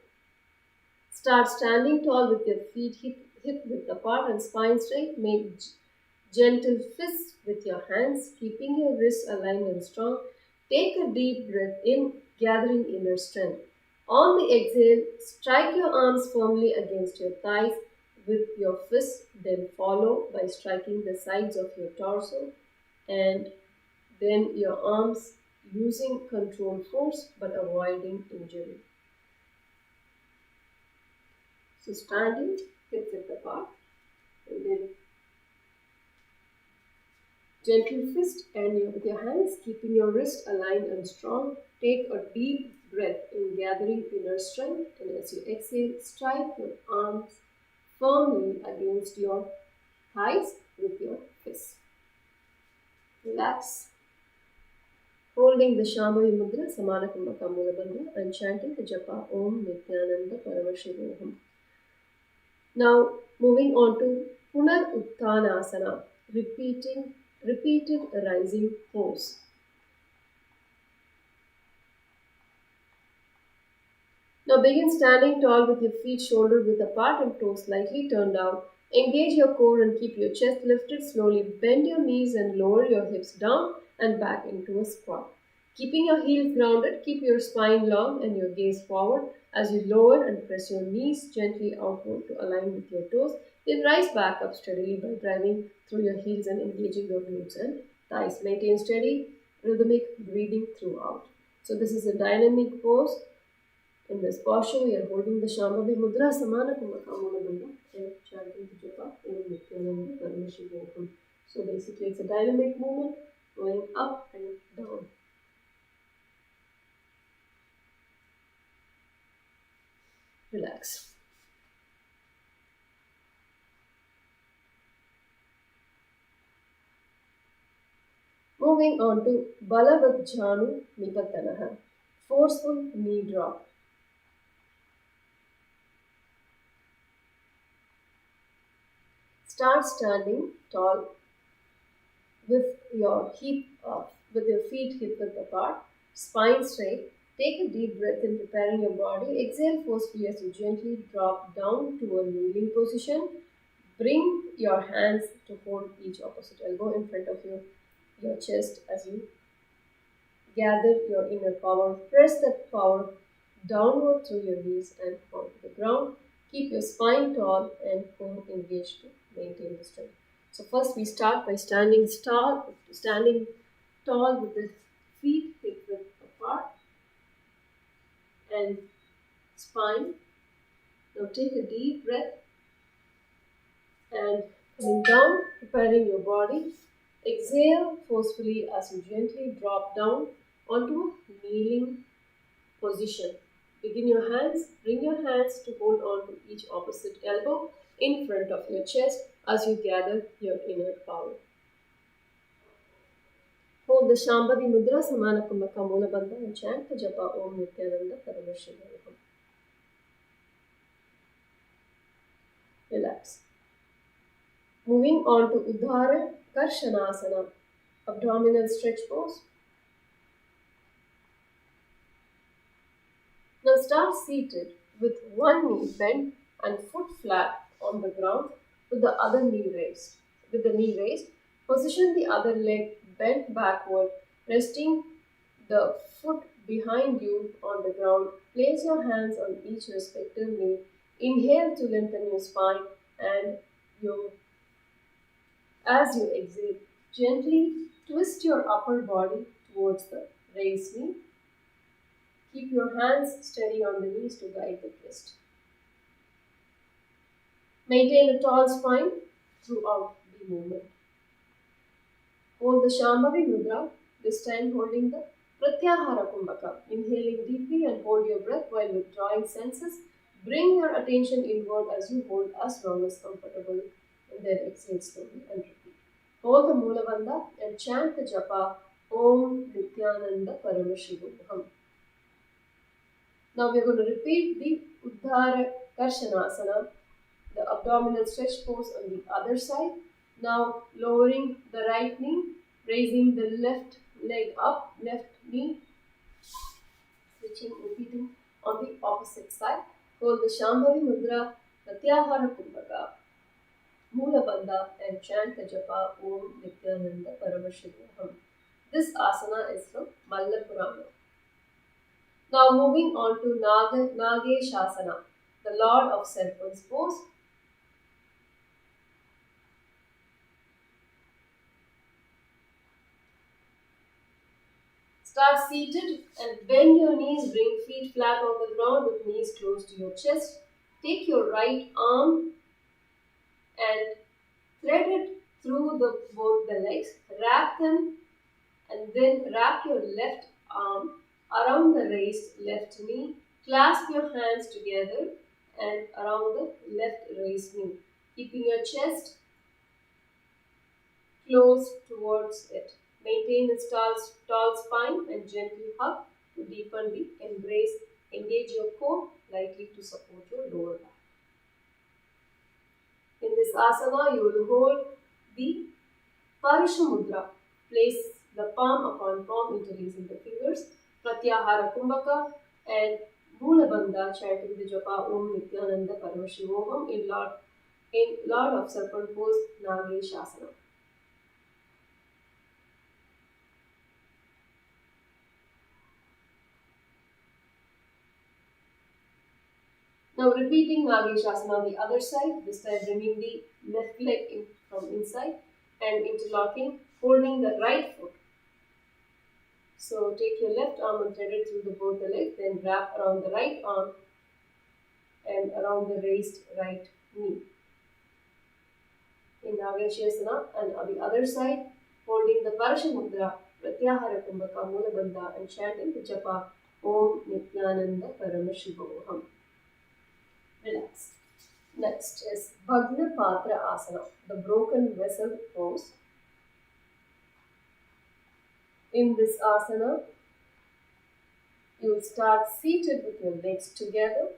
start standing tall with your feet hip width apart and spine straight. Make gentle fists with your hands, keeping your wrists aligned and strong. Take a deep breath in, gathering inner strength. On the exhale, strike your arms firmly against your thighs with your fists, then follow by striking the sides of your torso and then your arms using controlled force but avoiding injury. So standing hip width apart and then gentle fist and with your hands keeping your wrist aligned and strong. Take a deep breath in gathering inner strength and as you exhale, strike your arms firmly against your thighs with your fists. Relax. Holding the Shambhavi Mudra, Samana Kumbhaka Moola Bandha and chanting the japa Om Nithyananda Paramashivoham. Now moving on to Punar Uttanasana, repeated rising pose. Now begin standing tall with your feet shoulder width apart and toes slightly turned out. Engage your core and keep your chest lifted. Slowly bend your knees and lower your hips down and back into a squat. Keeping your heels grounded, keep your spine long and your gaze forward as you lower and press your knees gently outward to align with your toes. Then rise back up steadily by driving through your heels and engaging your glutes and thighs. Maintain steady rhythmic breathing throughout. So this is a dynamic pose. In this posture, we are holding the Shambhavi Mudra Samana Kumbhakamala Bandha and chanting the japa Om Nithyananda Parameshivokam. So basically, it's a dynamic movement going up and down. Relax. Moving on to Balavajjhanu Nipatanaha, forceful knee drop. Start standing tall with your feet hip width apart, spine straight. Take a deep breath in, preparing your body. Exhale forcefully as you gently drop down to a kneeling position. Bring your hands to hold each opposite elbow in front of your chest as you gather your inner power. Press that power downward through your knees and onto the ground. Keep your spine tall and core engaged to maintain the strength. So first we start by standing tall with the feet hip width apart and spine. Now take a deep breath and coming down, preparing your body. Exhale forcefully as you gently drop down onto a kneeling position. Bring your hands to hold on to each opposite elbow in front of your chest as you gather your inner power. Hold the Shambhavi Mudra Samana Kumbhaka Mula Bandha and chant the japa Om Nithyananda Parameshivokam. Relax. Moving on to Uddhara Karshanasana, abdominal stretch pose. Now start seated with one knee bent and foot flat on the ground with the other knee raised. With the knee raised, position the other leg bent backward, resting the foot behind you on the ground. Place your hands on each respective knee. Inhale to lengthen your spine and as you exhale, gently twist your upper body towards the raised knee. Keep your hands steady on the knees to guide the twist. Maintain a tall spine throughout the movement. Hold the Shambhavi Mudra, this time holding the Pratyahara Kumbhaka. Inhaling deeply and hold your breath while withdrawing senses. Bring your attention inward as you hold as long as comfortable and then exhale slowly and repeat. Hold the Mula Bandha and chant the japa Om Nithyananda Parameshivokam. Now we are going to repeat the Uddhara Karshanasana, the abdominal stretch pose on the other side. Now lowering the right knee, raising the left leg up, left knee, repeating on the opposite side. Hold the Shambhavi Mudra, Pratyahara Kumbhaka, Mula Bandha and chant the japa Om Nithyananda Parameshivokam. This asana is from Mallapurana. Now moving on to Nageshasana, the Lord of Serpents pose. Start seated and bend your knees, bring feet flat on the ground with knees close to your chest. Take your right arm and thread it through both the legs. Wrap them and then wrap your left arm around the raised left knee. Clasp your hands together and around the left raised knee, keeping your chest close towards it. Maintain a tall spine and gently hug to deepen the embrace. Engage your core lightly to support your lower back. In this asana, you will hold the Parasha Mudra. Place the palm upon palm, interlacing the fingers. Pratyahara Kumbhaka and Mula Bandha, chanting the japa Om Nithyananda Parameshivokam in Lord of Serpent pose, Nageshasana. Now repeating Nageshasana on the other side, this time bringing the left leg in from inside and interlocking, holding the right foot So take your left arm and thread it through both the legs, then wrap around the right arm and around the raised right knee. In Nagashyasana, and on the other side, holding the Parashamudra, Pratyahara Kumbhaka, Mula Bandha, and chanting the japa Om Nithyananda Paramashivoham. Relax. Next is Bhagna Patra Asana, the broken vessel pose. In this asana, you will start seated with your legs together,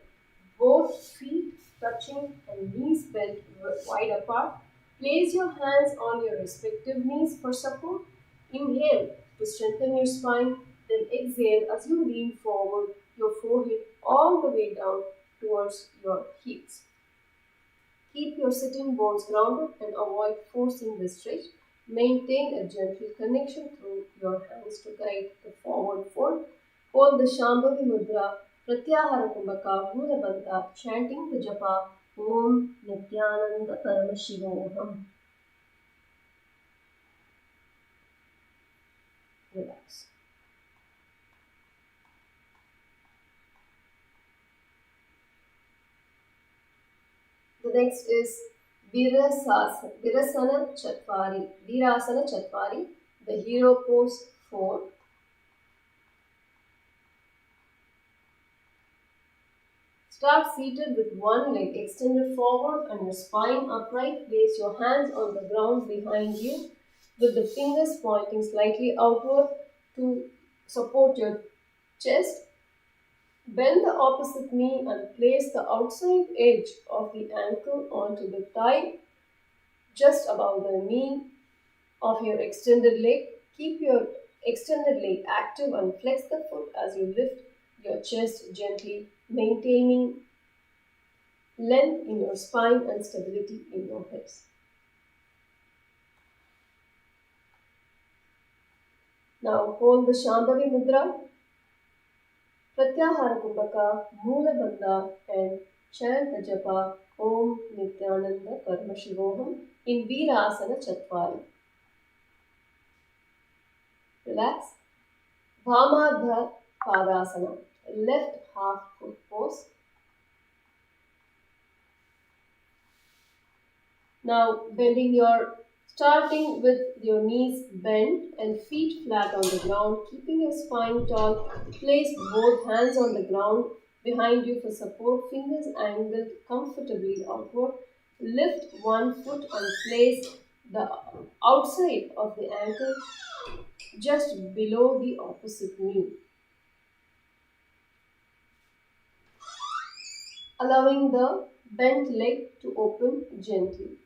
both feet touching and knees bent wide apart. Place your hands on your respective knees for support. Inhale to strengthen your spine, then exhale as you lean forward, your forehead all the way down towards your heels. Keep your sitting bones grounded and avoid forcing the stretch. Maintain a gentle connection through your hands to guide the forward fold. Hold the Shambhavi Mudra, Pratyahara Kumbhaka, Mula Bandha, chanting the japa Om Nithyananda Paramashivoham. Relax. The next is Virasana Chatwari, the hero pose 4. Start seated with one leg extended forward and your spine upright. Place your hands on the ground behind you with the fingers pointing slightly outward to support your chest. Bend the opposite knee and place the outside edge of the ankle onto the thigh just above the knee of your extended leg. Keep your extended leg active and flex the foot as you lift your chest gently, maintaining length in your spine and stability in your hips. Now hold the Shambhavi Mudra, Pratyahara Kumbhaka, Mula Bandha, and chant the japa Om Nithyananda Paramashivoham in Virasana Chatwari. Relax. Vamadha Padasana, left half foot pose. Now starting with your knees bent and feet flat on the ground, keeping your spine tall. Place both hands on the ground behind you for support, fingers angled comfortably outward. Lift one foot and place the outside of the ankle just below the opposite knee, allowing the bent leg to open gently.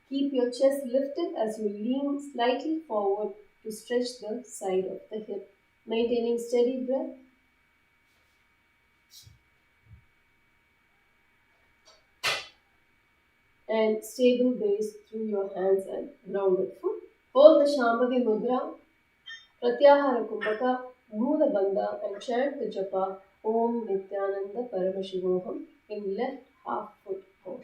Keep your chest lifted as you lean slightly forward to stretch the side of the hip, maintaining steady breath. And stable base through your hands and grounded foot. Hold the Shambhavi Mudra, Pratyahara Kumbhaka, Mula Bandha, and chant the japa Om Nithyananda Paramashivoham in left half foot pose.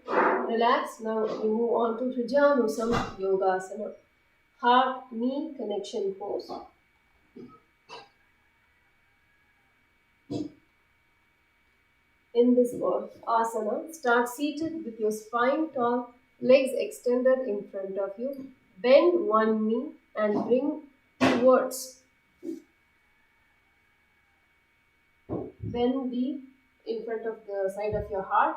Relax. Now you move on to Trijanusam Yogasana, heart-knee connection pose. In this asana, start seated with your spine tall, legs extended in front of you. Bend one knee and bring towards. Bend in front of the side of your heart.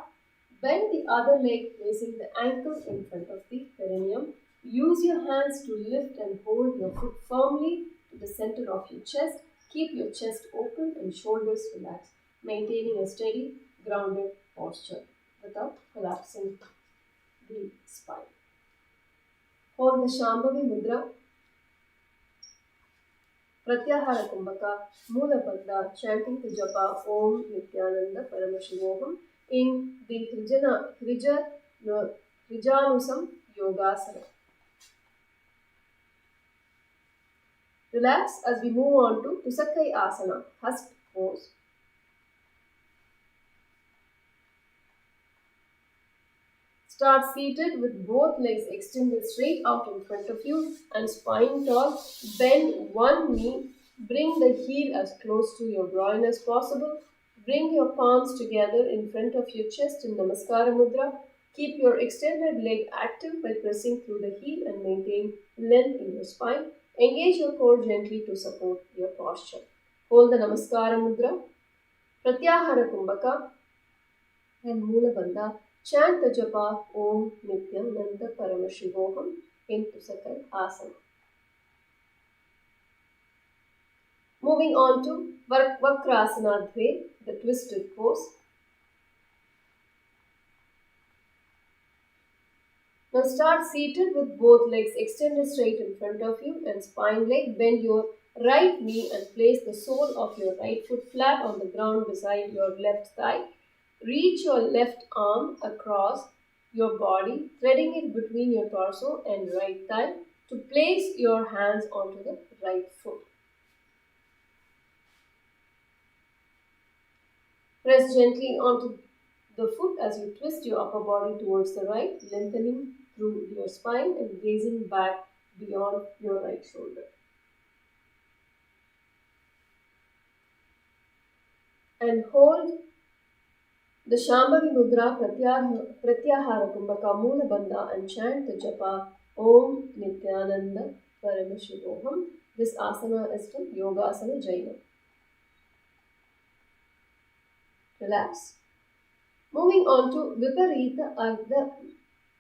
Bend the other leg placing the ankle in front of the perineum. Use your hands to lift and hold your foot firmly to the center of your chest. Keep your chest open and shoulders relaxed, maintaining a steady, grounded posture without collapsing the spine. Hold the Shambhavi Mudra, Pratyahara Kumbhaka, Mula Bandha, chanting the japa Om Nithyananda Paramashivoham in the Trijanusam Yogasana. Relax as we move on to Tusakai Asana, Husk pose. Start seated with both legs extended straight out in front of you and spine tall. Bend one knee. Bring the heel as close to your groin as possible. Bring your palms together in front of your chest in Namaskara Mudra. Keep your extended leg active by pressing through the heel and maintain length in your spine. Engage your core gently to support your posture. Hold the Namaskara Mudra. Pratyahara Kumbhaka and Mula Bandha. Chant the japa Om Nithyananda Paramashivoham into second asana. Moving on to Vakrasana Dve, the twisted pose. Now start seated with both legs extended straight in front of you and spine leg. Bend your right knee and place the sole of your right foot flat on the ground beside your left thigh. Reach your left arm across your body, threading it between your torso and right thigh to place your hands onto the right foot. Press gently onto the foot as you twist your upper body towards the right, lengthening through your spine and gazing back beyond your right shoulder. And hold the Shambhavi Mudra Pratyahara Kumbhaka Mula Bandha and chant the japa Om Nithyananda Paramashivoham. This asana is from Yogasana Jaina. Relax. Moving on to Viparita Ardha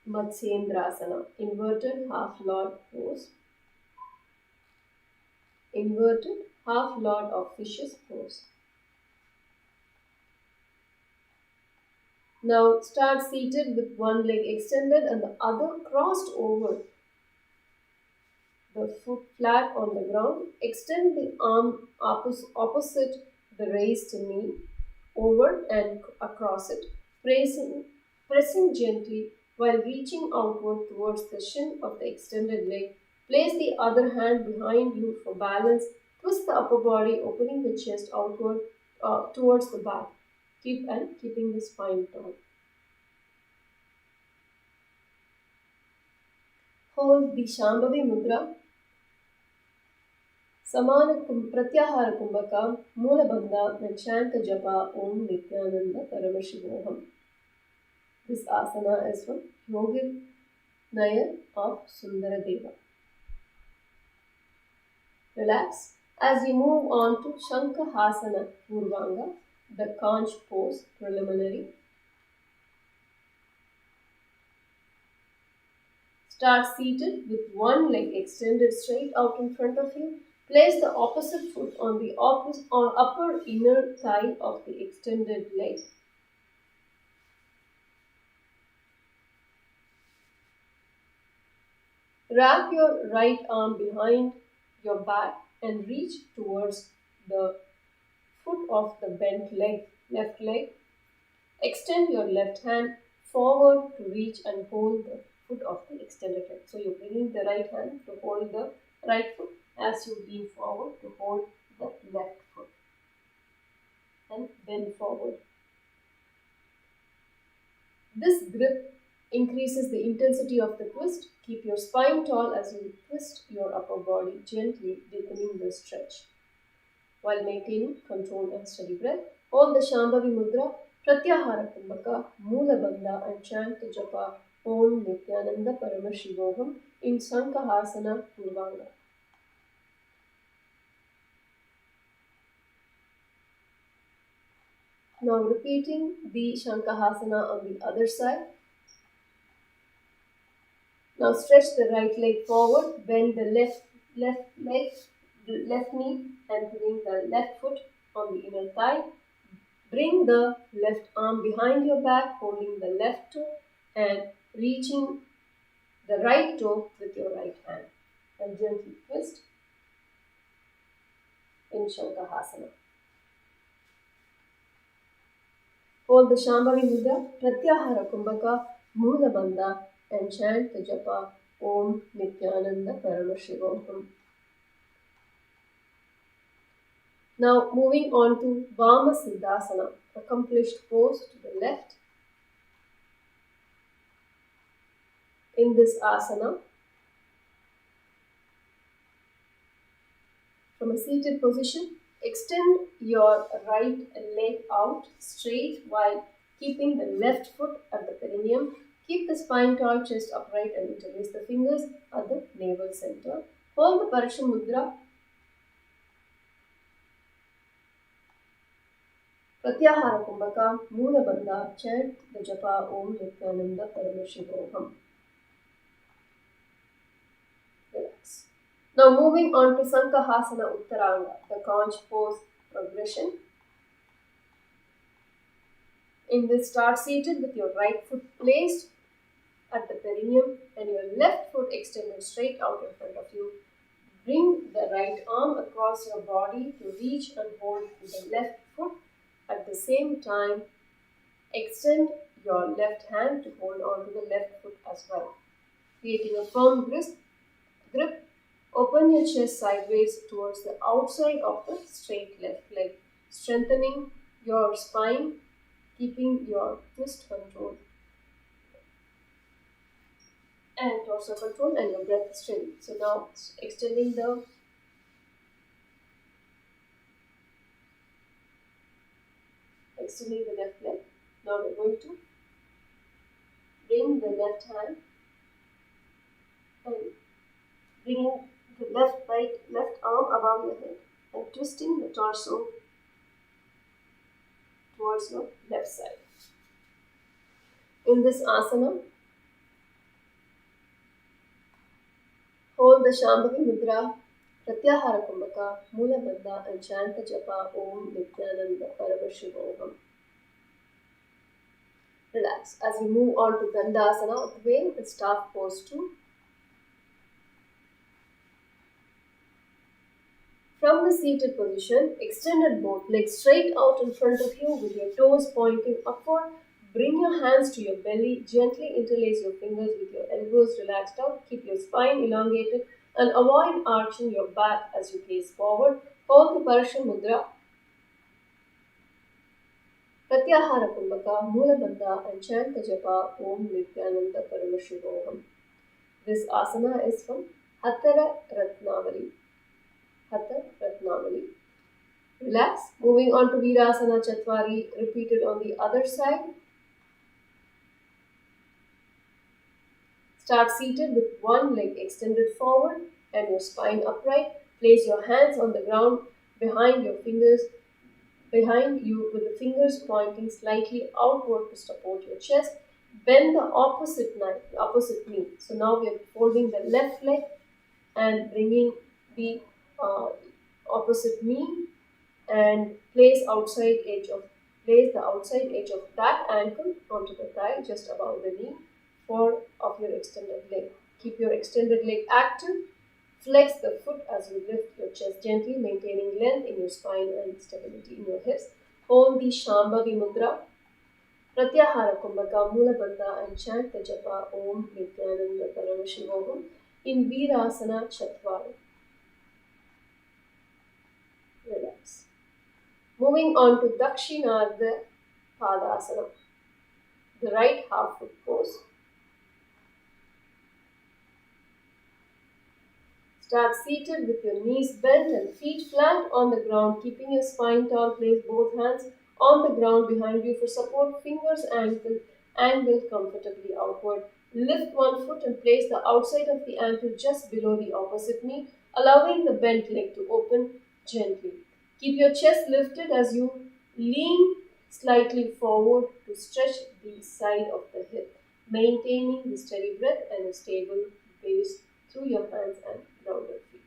Matsyendrasana, inverted half lord pose. Inverted half lord of fishes pose. Now start seated with one leg extended and the other crossed over the foot flat on the ground. Extend the arm opposite the raised knee over and across it, pressing gently while reaching outward towards the shin of the extended leg. Place the other hand behind you for balance. Twist the upper body, opening the chest outward towards the back. Keeping the spine tall. Hold the Shambhavi Mudra. Samana Pratyahara Kumbhaka Mula Bandha and chant the japa Om Nithyananda Paramashivoham. This asana is from Yogir Nayan of Sundaradeva. Relax as we move on to Shankahasana Purvanga, the conch pose preliminary. Start seated with one leg extended straight out in front of you. Place the opposite foot on the upper inner thigh of the extended leg. Wrap your right arm behind your back and reach towards the foot of the bent leg, left leg. Extend your left hand forward to reach and hold the foot of the extended leg. So you're bringing the right hand to hold the right foot as you lean forward to hold the left foot. And bend forward. This grip increases the intensity of the twist. Keep your spine tall as you twist your upper body, gently deepening the stretch. While maintaining control and steady breath, hold the Shambhavi Mudra, Pratyahara Kumbhaka, Mula Bandha and chant the japa Om Nithyananda Paramashivoham in Shankahasana Purvanga. Now repeating the Shankahasana on the other side. Now stretch the right leg forward, bend the left knee and bring the left foot on the inner thigh. Bring the left arm behind your back, holding the left toe and reaching the right toe with your right hand. And gently twist in Shankahasana. Hold the Shambhavi Mudra, Pratyahara Kumbhaka, Mula Bandha and chant the japa Om Nithyananda Paramashivoham. Now moving on to Vama Siddhasana, accomplished pose to the left. In this asana, from a seated position, extend your right leg out straight while keeping the left foot at the perineum. Keep the spine tall, chest upright, and interlace the fingers at the navel center. Hold the Parasha Mudra. Pratyahara Kumbhaka, Moola Bandha, chant the japa Om Nithyananda Paramashivoham. Relax. Now moving on to Sankahasana Uttaranga, the conch pose progression. In this, start seated with your right foot placed at the perineum and your left foot extended straight out in front of you. Bring the right arm across your body to reach and hold the left foot. At the same time, extend your left hand to hold on to the left foot as well. Creating a firm grip, open your chest sideways towards the outside of the straight left leg, strengthening your spine, keeping your twist control and torso control and your breath steady. So now extending the left leg. Now we're going to bring the left hand and bringing the left arm above your head and twisting the torso towards your left side. In this asana, hold the Shambhavi Mudra, Pratyahara Kumbhaka, Moola Bandha, and chant the japa Om Nithyananda Paramashivoham. Relax. As we move on to Dandasana, the staff pose 2. From the seated position, extended both legs straight out in front of you with your toes pointing upward. Bring your hands to your belly. Gently interlace your fingers with your elbows relaxed out. Keep your spine elongated and avoid arching your back as you gaze forward. Hold the Parasha Mudra, Pratyahara Kumbhaka, Moola Bandha, and chant the japa Om Nithyananda Paramashivoham. This asana is from Hatha Ratnavali. Relax. Moving on to Virasana Chatwari, repeated on the other side. Start seated with one leg extended forward and your spine upright. Place your hands on the ground behind you with the fingers pointing slightly outward to support your chest. Bend the opposite knee. So now we are folding the left leg and bringing the opposite knee and place the outside edge of that ankle onto the thigh just above the knee of your extended leg. Keep your extended leg active. Flex the foot as you lift your chest gently, maintaining length in your spine and stability in your hips. Hold the Shambhavi Mudra, Pratyahara Kumbhaka, Moola Bandha, and chant the japa Om Nithyananda Paramashivoham in Virasana Chatwari. Relax. Moving on to Dakshinardha Padasana, the right half foot pose. Start seated with your knees bent and feet flat on the ground, keeping your spine tall. Place both hands on the ground behind you for support. Fingers angle comfortably outward. Lift one foot and place the outside of the ankle just below the opposite knee, allowing the bent leg to open gently. Keep your chest lifted as you lean slightly forward to stretch the side of the hip, maintaining the steady breath and a stable base through your hands and grounded feet.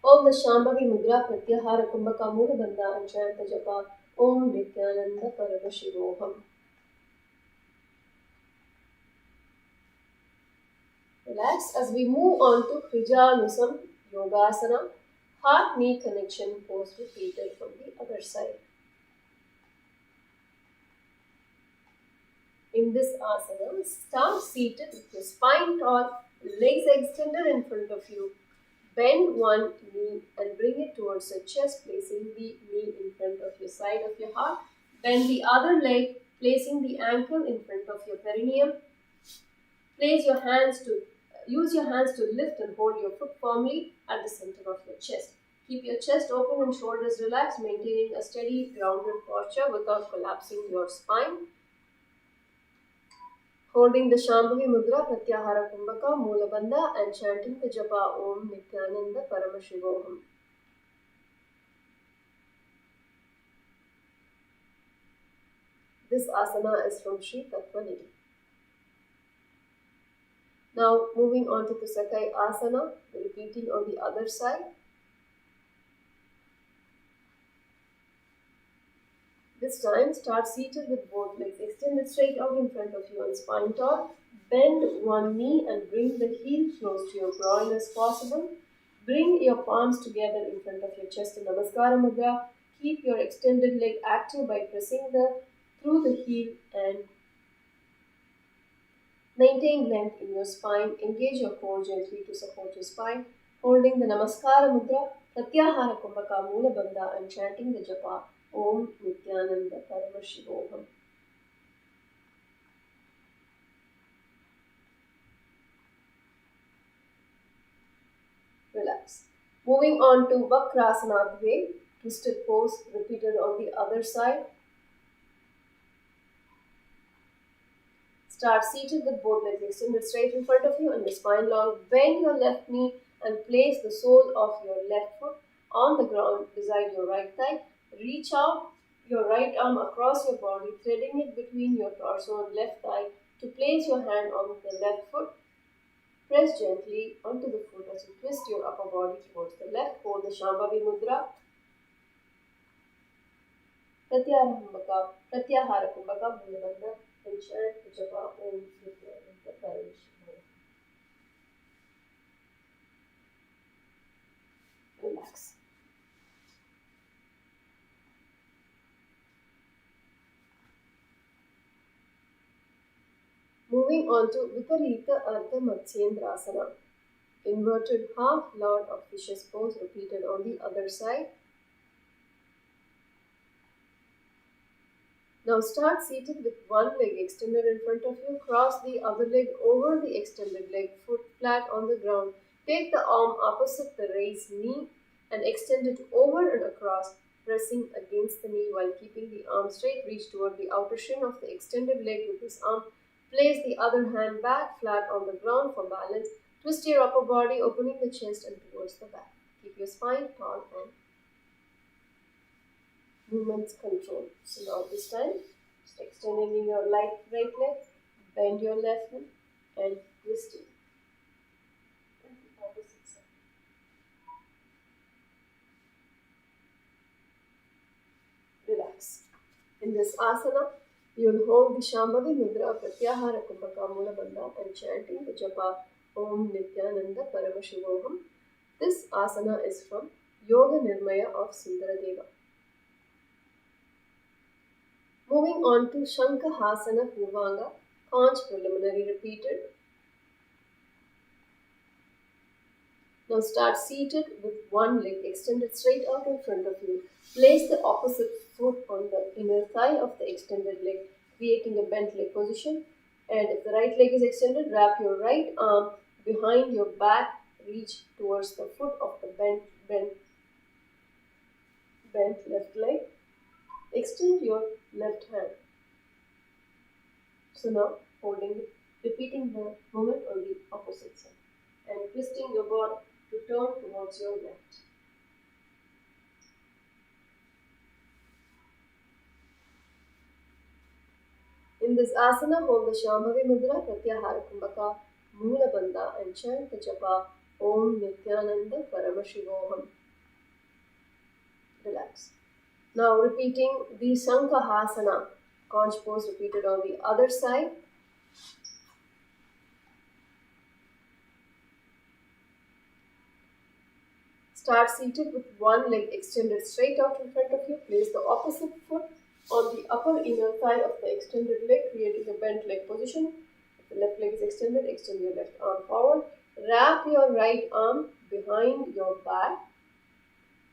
Om the Shambhavi Mudra, Pratyahara Kumbhaka, Moola Bandha, and chant the japa Om Nithyananda Paramashivoham. Relax as we move on to Krijanusam Yogasana, heart-knee connection pose repeated from the other side. In this asana, start seated with your spine tall, legs extended in front of you. Bend one knee and bring it towards your chest, placing the knee in front of your side of your heart. Bend the other leg, placing the ankle in front of your perineum. Use your hands to lift and hold your foot firmly at the center of your chest. Keep your chest open and shoulders relaxed, maintaining a steady, grounded posture without collapsing your spine. Holding the Shambhavi Mudra, Pratyahara Kumbhaka, Moola Bandha, and chanting the Japa Om Nithyananda Paramashivoham. This asana is from Sri Tattvani. Now moving on to the Sakai asana, repeating on the other side. This time, start seated with both legs extended straight out in front of you and spine taut. Bend one knee and bring the heel close to your groin as possible. Bring your palms together in front of your chest in Namaskara Mudra. Keep your extended leg active by pressing through the heel and maintain length in your spine. Engage your core gently to support your spine. Holding the Namaskara Mudra, Pratyahara Kumbhaka, Moola Bandha, and chanting the Japa Om Nithyananda Paramashivoham. Relax. Moving on to Vakrasana Adve, twisted pose repeated on the other side. Start seated with both legs extended straight in front of you and your spine long. Bend your left knee and place the sole of your left foot on the ground beside your right thigh. Reach out your right arm across your body, threading it between your torso and left thigh to place your hand on the left foot. Press gently onto the foot as you twist your upper body towards the left. Hold the Shambhavi Mudra. Pratyahara Kumbhaka, Moola Bandha, and chant the Japa Om Nithyananda Paramashivoham. Relax. Moving on to Viparita Ardha Matsyendrasana, inverted half Lord of Fishes pose repeated on the other side. Now start seated with one leg extended in front of you. Cross the other leg over the extended leg, foot flat on the ground. Take the arm opposite the raised knee and extend it over and across, pressing against the knee while keeping the arm straight. Reach toward the outer shin of the extended leg with this arm. Place the other hand back flat on the ground for balance. Twist your upper body, opening the chest and towards the back. Keep your spine tall and movements controlled. So now this time, just extending your right leg, bend your left knee and twist it. And the opposite side. Relax. In this asana, you will hold the Shambhavi Mudra, Pratyahara Kumbhaka, Moola Bandha, and chanting the Japa Om Nithyananda Paramashivoham. This asana is from Yoga Nirmaya of Sundaradeva. Moving on to Shankahasana Purvanga, conch preliminary repeated. Now start seated with one leg extended straight out in front of you. Place the opposite foot on the inner thigh of the extended leg, creating a bent leg position. And if the right leg is extended, wrap your right arm behind your back, reach towards the foot of the bent left leg. Extend your left hand. So now, repeating the movement on the opposite side and twisting your body to turn towards your left. In this asana, hold the Shambhavi Mudra, Pratyahara Kumbhaka, Moola Bandha, and chant the Japa Om Nithyananda Paramashivoham. Relax. Now repeating the Shankahasana, conch pose repeated on the other side. Start seated with one leg extended straight out in front of you. Place the opposite foot on the upper inner thigh of the extended leg, creating a bent leg position. If the left leg is extended, extend your left arm forward. Wrap your right arm behind your back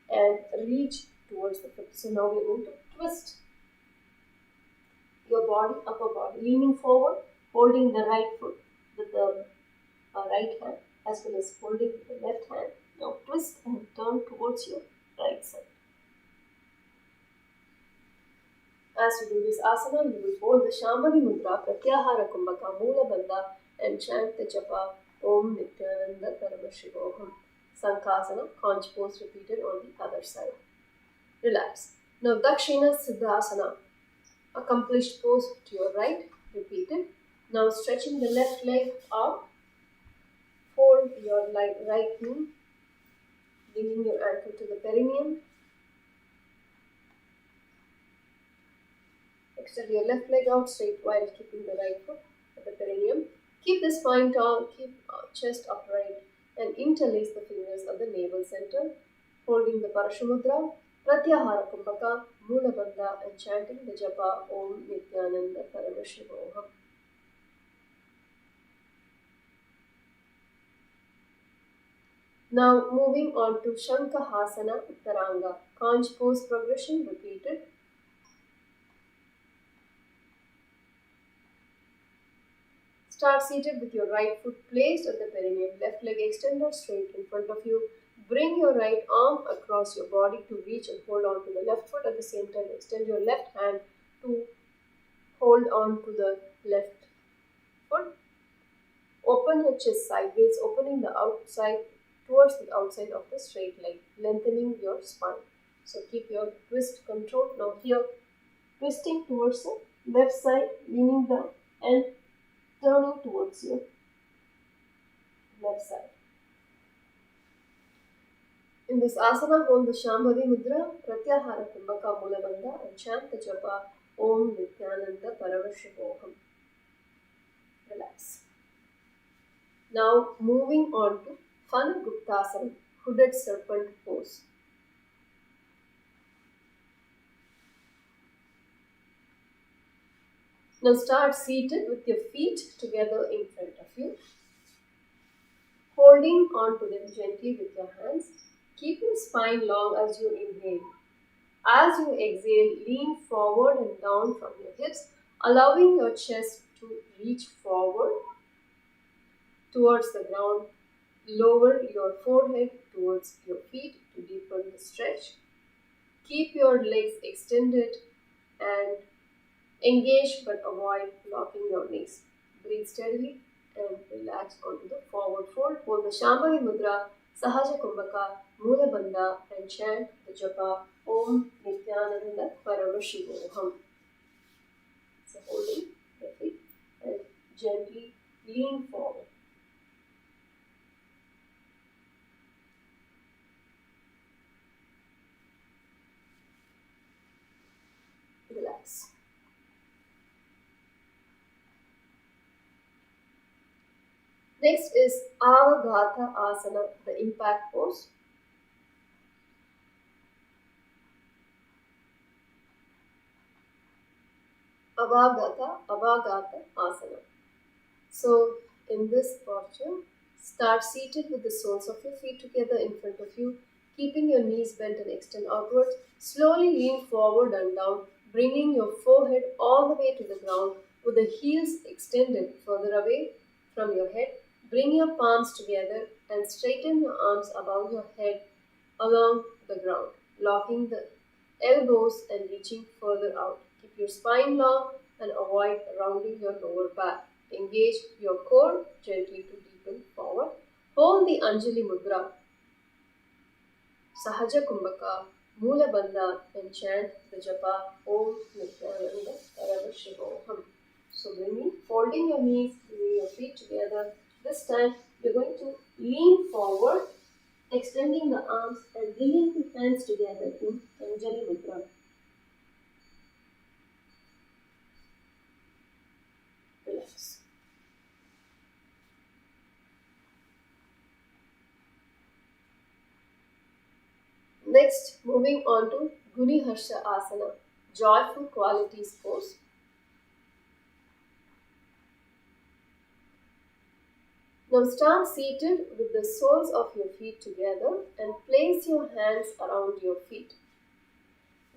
and reach towards the foot. So now we're going to twist your body, upper body, leaning forward, holding the right foot with the right hand as well as holding the left hand. Now twist and turn towards your right side. As we do this asana, you will hold the Shambhavi Mudra, Pratyahara Kumbhaka, Moola Bandha and chant the japa Om Nithyananda Paramashivoham. Sankhasana, conch pose repeated on the other side. Relax. Now Dakshina Siddhasana, accomplished pose to your right, repeated. Now stretching the left leg out, fold your right knee, bringing your ankle to the perineum. Extend your left leg out straight while keeping the right foot at the perineum. Keep the spine tall, keep chest upright and interlace the fingers at the navel center, holding the Parashamudra, Pratyahara Kumbhaka, Moola Bandha and chanting the japa Om Nithyananda Paramashivoham. Now moving on to Shankahasana Uttaranga, conch pose progression repeated. Start seated with your right foot placed at the perineum, left leg extended straight in front of you. Bring your right arm across your body to reach and hold on to the left foot. At the same time, extend your left hand to hold on to the left foot. Open your chest sideways, opening the outside towards the outside of the straight leg, lengthening your spine. So keep your twist controlled. Now here, twisting towards the left side, leaning down and turning towards your left side. In this asana, hold the Shambhavi Mudra, Pratyahara Kumbhaka Moola Bandha and chant the japa Om Nithyananda Paramashivoham. Relax. Now moving on to Phanaguptasana, hooded serpent pose. Now start seated with your feet together in front of you, holding on to them gently with your hands. Keep your spine long as you inhale. As you exhale, lean forward and down from your hips, allowing your chest to reach forward towards the ground. Lower your forehead towards your feet to deepen the stretch. Keep your legs extended and engage but avoid locking your knees. Breathe steadily and relax onto the forward fold. Hold the Shambhavi Mudra, Sahaja Kumbhaka, Moola Bandha and chant the japa Om Nithyananda Paramashivoham. So holding the feet and gently lean forward. Relax. Next is Avagata Asana, the impact pose. Avagata Asana. So in this posture, start seated with the soles of your feet together in front of you, keeping your knees bent and extend outwards. Slowly lean forward and down, bringing your forehead all the way to the ground with the heels extended further away from your head. Bring your palms together and straighten your arms above your head along the ground, locking the elbows and reaching further out. Keep your spine long and avoid rounding your lower back. Engage your core gently to deepen forward. Hold the Anjali Mudra, Sahaja Kumbhaka, Moola Bandha and chant the japa Om Nithyananda Paramashivoham. So folding your knees, bringing your feet together. This time you're going to lean forward, extending the arms and bringing the hands together in Anjali Mudra. Relax. Next, moving on to Guniharsha Asana, joyful qualities pose. Now start seated with the soles of your feet together and place your hands around your feet.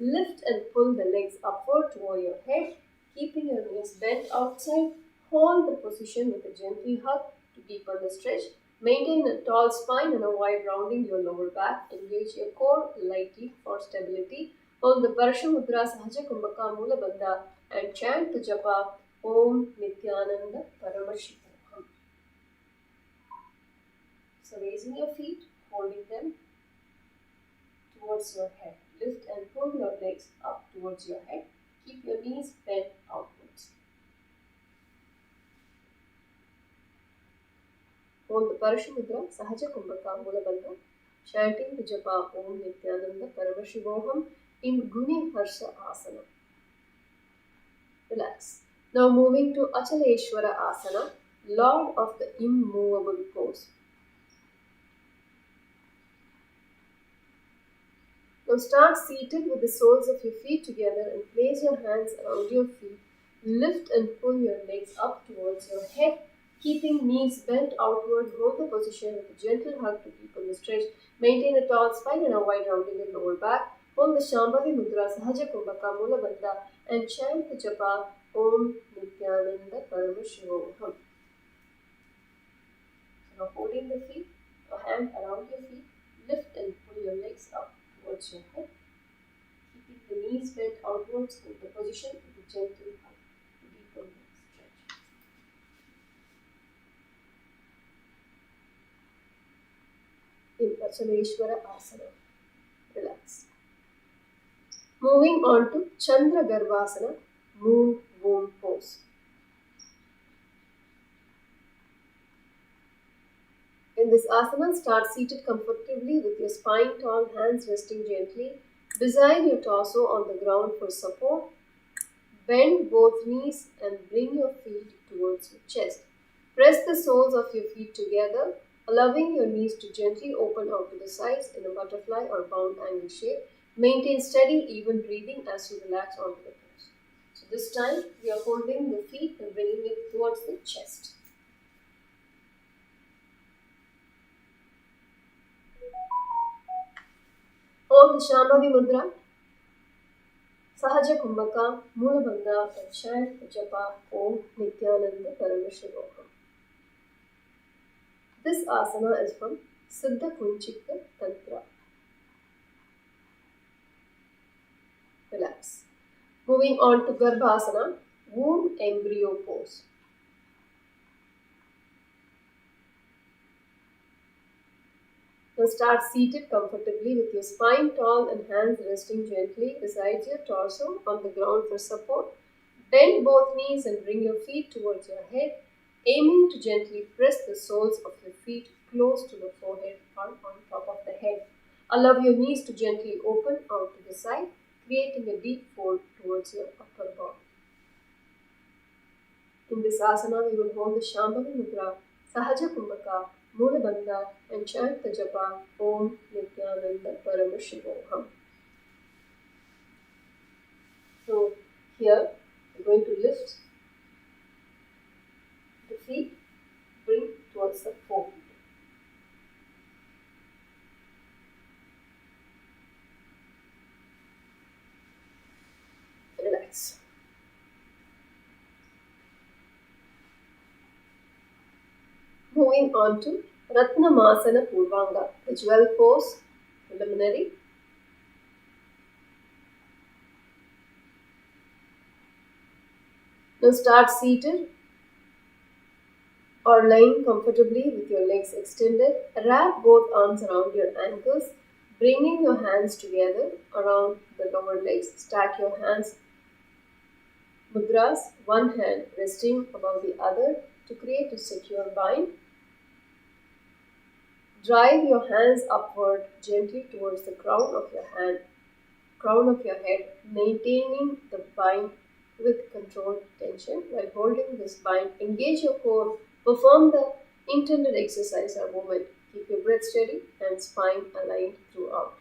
Lift and pull the legs upward toward your head, keeping your knees bent outside. Hold the position with a gentle hug to deepen the stretch. Maintain a tall spine and avoid rounding your lower back. Engage your core lightly for stability. Hold the Parshamudra Sahaja Kumbhaka Mula Bandha and chant the japa Om Nithyananda Paramashivoham. So raising your feet, holding them towards your head. Lift and pull your legs up towards your head. Keep your knees bent outwards. Hold the Parshamudra Sahaja Kumbhaka Mula Bandha, chanting the japa Om Nithyananda Paramashivoham in Guni Harsha Asana. Relax. Now moving to Achaleshwara Asana, Lord of the immovable pose. Now start seated with the soles of your feet together and place your hands around your feet. Lift and pull your legs up towards your head, keeping knees bent outward. Hold the position with a gentle hug to deepen the stretch. Maintain a tall spine and avoid rounding your lower back. Hold the Shambhavi Mudra Sahaja Kumbhaka Mula Bandha and chant the japa Om Nithyananda Paramashivoham. Now holding the feet, a hand around your feet, lift and pull your legs up towards your head, keeping the knees bent outwards in the position with a gentle hug to deepen the stretch. In Achaleshwara Asana, relax. Moving on to Chandra Garbhasana, Moon Womb Pose. In this asana, start seated comfortably with your spine tall, hands resting gently beside your torso on the ground for support. Bend both knees and bring your feet towards your chest. Press the soles of your feet together, allowing your knees to gently open out to the sides in a butterfly or bound angle shape. Maintain steady, even breathing as you relax onto the pose. So this time, we are holding the feet and bringing it towards the chest. Hold the Shambhavi Mudra, Sahaja Kumbhaka, Mula Bandha and chant the japa Om Nithyananda Paramashivoham. This asana is from Siddha Kunchika Tantra. Relax. Moving on to Garbhasana, Womb Embryo Pose. Now start seated comfortably with your spine tall and hands resting gently beside your torso on the ground for support. Bend both knees and bring your feet towards your head, aiming to gently press the soles of your feet close to the forehead or on top of the head. Allow your knees to gently open out to the side, creating a deep fold towards your upper body. In this asana, we will hold the Shambhavi Mudra, Sahaja Kumbhaka, Mula Bandha and chant the japa Om Nithyananda Paramashivoham. So here we're going to lift the feet, bring towards the forehead. Relax. Moving on to Ratnamasana Purvanga, the jewel pose, preliminary. Now start seated or lying comfortably with your legs extended. Wrap both arms around your ankles, bringing your hands together around the lower legs. Stack your hands, mudras, one hand resting above the other to create a secure bind. Drive your hands upward gently towards the crown of your head, maintaining the bind with controlled tension. While holding this bind, engage your core, perform the intended exercise or movement. Keep your breath steady and spine aligned throughout.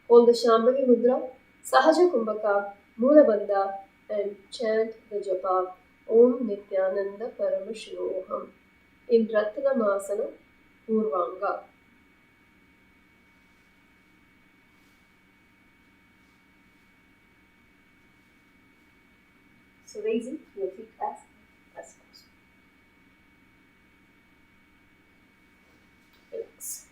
Hold the Shambhavi Mudra, Sahaja Kumbhaka, Mula Bandha and chant the japa Om Nithyananda Paramashivoham. in Ratnamasana Purvanga. So raising your feet as possible. Relax.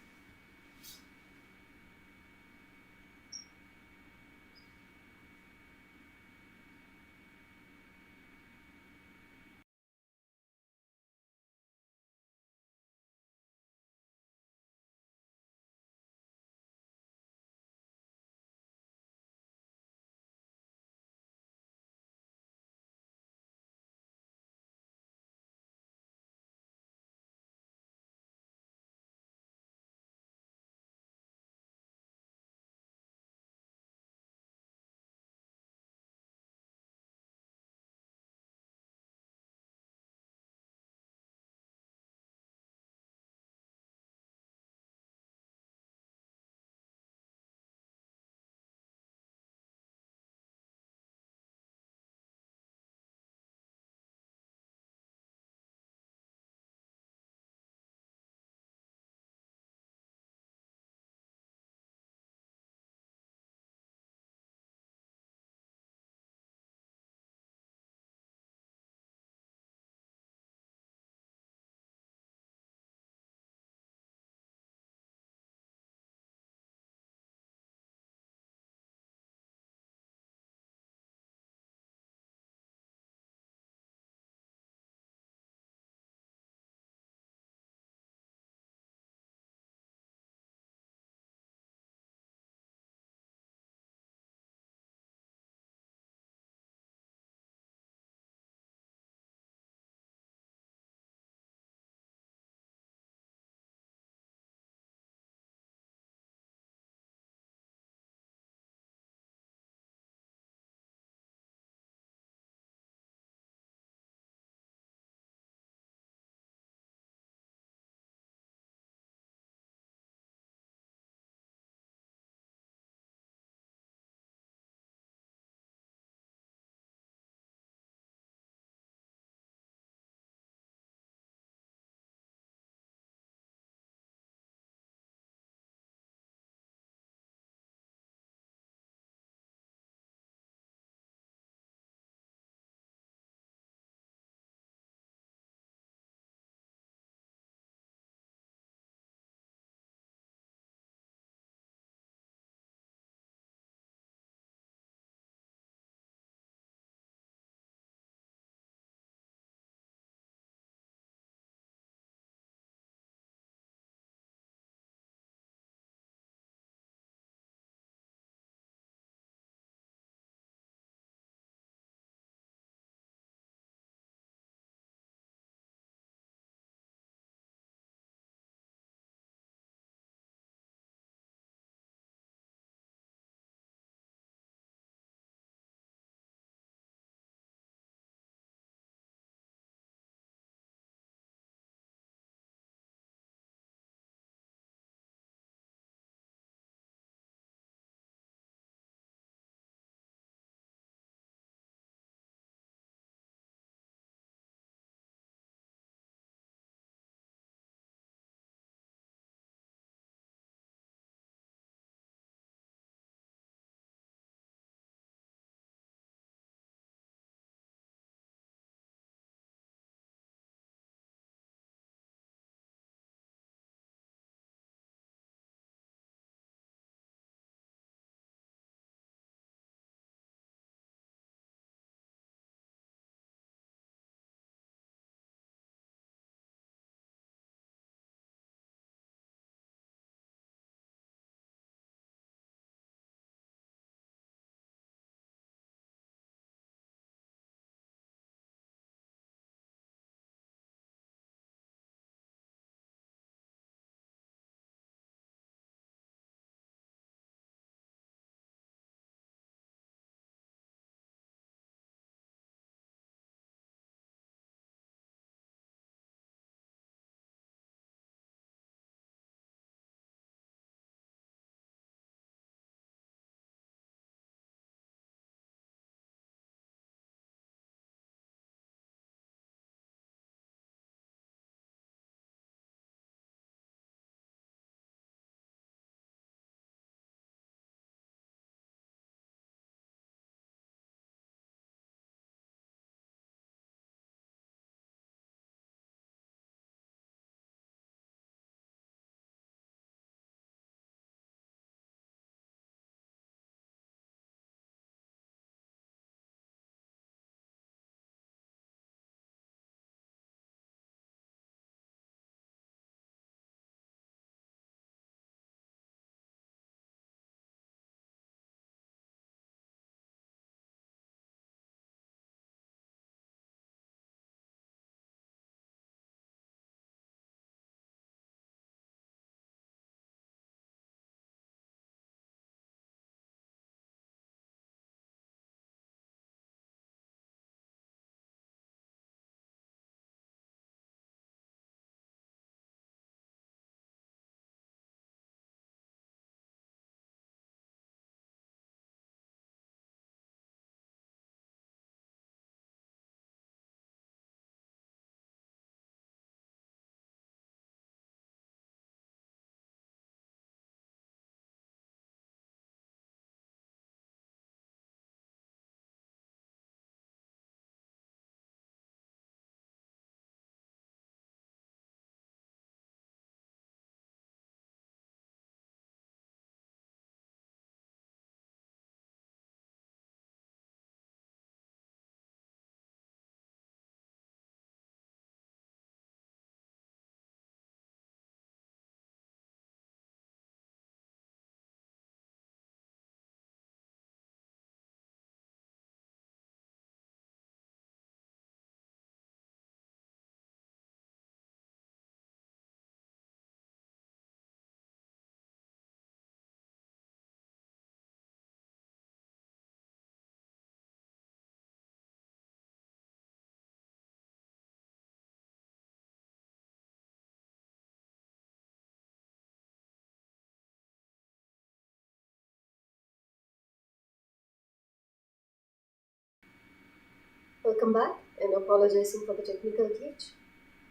Welcome back and apologizing for the technical glitch.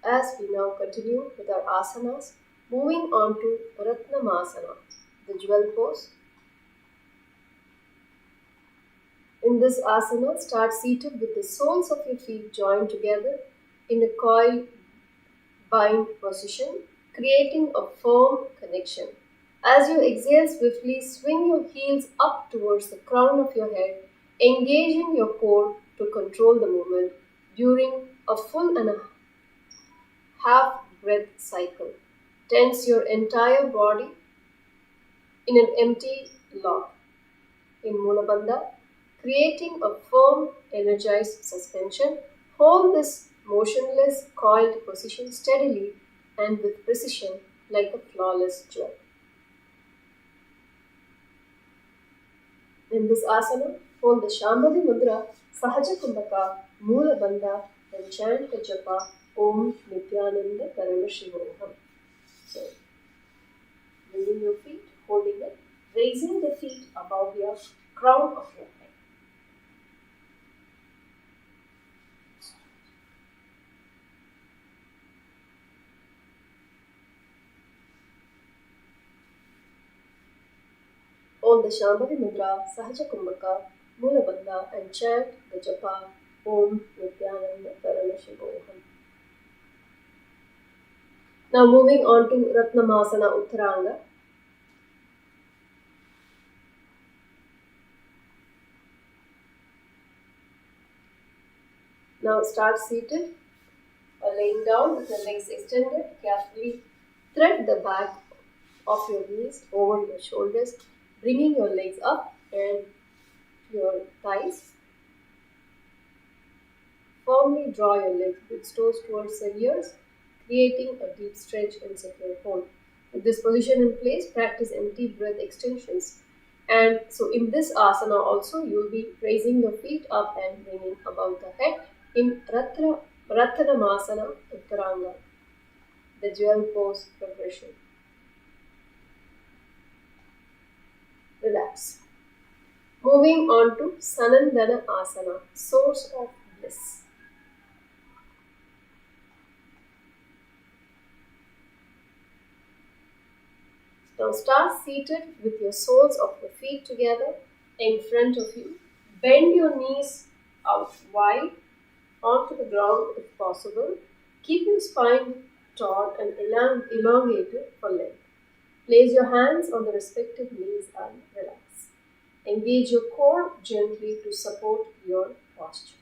As we now continue with our asanas, moving on to Ratnamasana, the jewel pose. In this asana, start seated with the soles of your feet joined together in a coil bind position, creating a firm connection. As you exhale swiftly, swing your heels up towards the crown of your head, engaging your core to control the movement during a full and a half breath cycle. Tense your entire body in an empty lock in Mulabandha, creating a firm, energized suspension. Hold this motionless, coiled position steadily and with precision like a flawless jewel. In this asana, hold the Shambhavi Mudra, Sahaja Kumbhaka, Moola Bandha, and chant the japa Om Nithyananda Karana Shivoham. So, bringing your feet, holding it, raising the feet above your crown of your head. Hold the Shambhavi Mudra, Sahaja Kumbhaka, Moola Bandha, and chant the japa Om Nithyananda Karana Shivoham. Now moving on to Ratnamasana Uttaranga. Now start seated or laying down with your legs extended. Carefully thread the back of your knees over your shoulders, bringing your legs up and your thighs. Firmly draw your legs with toes towards the ears, creating a deep stretch and secure hold. With this position in place, practice empty breath extensions. And so in this asana also, you will be raising your feet up and bringing above the head in Ratnamasana Uttaranga, the jewel pose progression. Relax. Moving on to Sanandana Asana, source of bliss. Now start seated with your soles of your feet together in front of you. Bend your knees out wide onto the ground if possible. Keep your spine taut and elongated for length. Place your hands on the respective knees and relax. Engage your core gently to support your posture.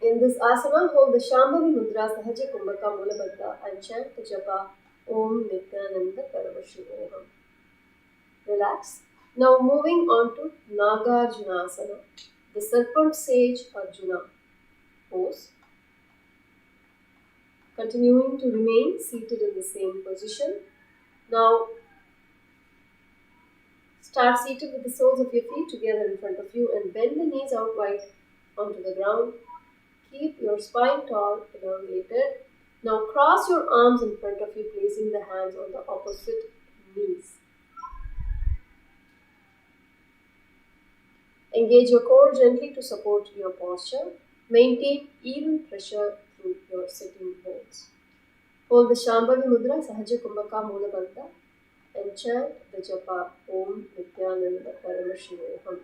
In this asana, hold the Shambhavi Mudra, Sahaja Kumbhaka, Moola Bandha, and chant the japa Om Nithyananda Karana Shivoham. Relax. Now moving on to Nagarjunasana, the Serpent Sage Arjuna pose. Continuing to remain seated in the same position. Now start seated with the soles of your feet together in front of you and bend the knees out wide onto the ground. Keep your spine tall, elongated. Now cross your arms in front of you, placing the hands on the opposite knees. Engage your core gently to support your posture. Maintain even pressure through your sitting bones. Hold the Shambhavi Mudra, Sahaja Kumbhaka, Moola Bandha, and chant the japa Om Nithyananda Karana Shivoham.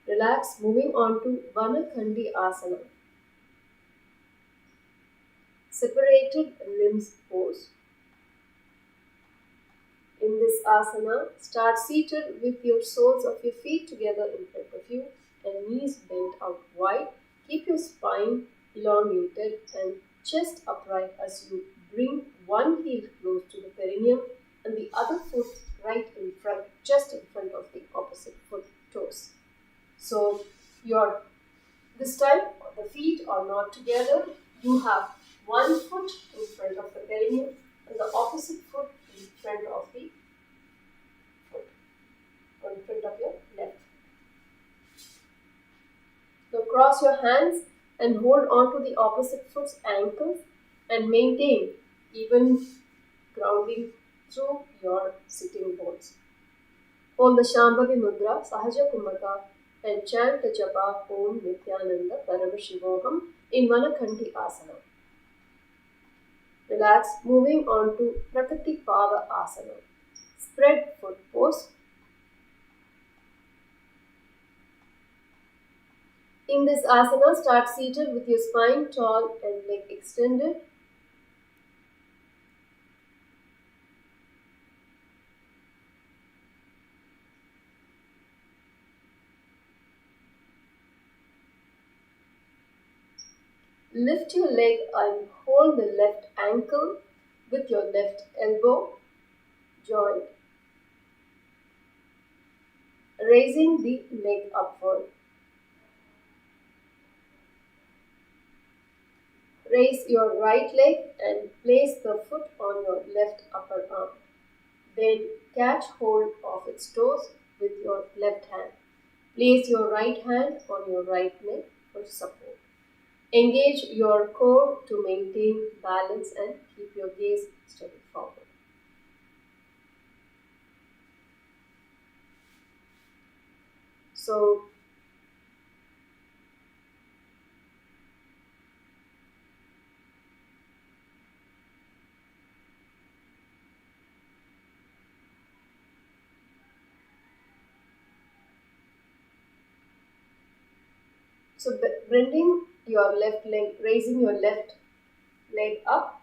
Relax, moving on to Vanakhandi Asana, separated limbs pose. In this asana, start seated with your soles of your feet together in front of you and knees bent out wide. Keep your spine elongated and chest upright as you bring one heel close to the perineum and the other foot right in front, just in front of the opposite foot toes. So this time the feet are not together. You have one foot in front of the perineum and the opposite foot in front of the foot, or in front of your left. So cross your hands and hold on to the opposite foot's ankles and maintain even grounding through your sitting bones. Hold the Shambhavi Mudra, Sahaja Kumbhaka, and chant the japa Om Nithyananda Paramashivoham in Vanakhanti Asana. Relax, moving on to Prakriti Pava Asana. Spread foot pose. In this asana, start seated with your spine tall and leg extended. Lift your leg and hold the left ankle with your left elbow joint, raising the leg upward. Raise your right leg and place the foot on your left upper arm. Then catch hold of its toes with your left hand. Place your right hand on your right neck for support. Engage your core to maintain balance and keep your gaze steady forward. So bending your left leg, raising your left leg up.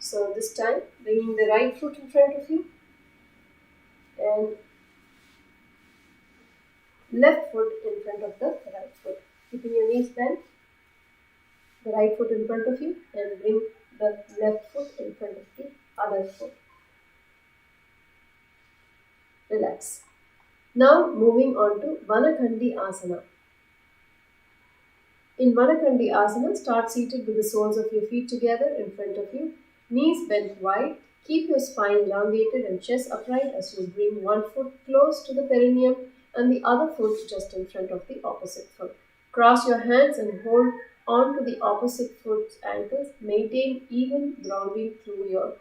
So this time, bringing the right foot in front of you and left foot in front of the right foot. Keeping your knees bent, the right foot in front of you and bring the left foot in front of the other foot. Relax. Now moving on to Vanakhandi Asana. In Vanakhandi Asana, start seated with the soles of your feet together in front of you, knees bent wide. Keep your spine elongated and chest upright as you bring one foot close to the perineum and the other foot just in front of the opposite foot. Cross your hands and hold on to the opposite foot's ankles. Maintain even grounding through your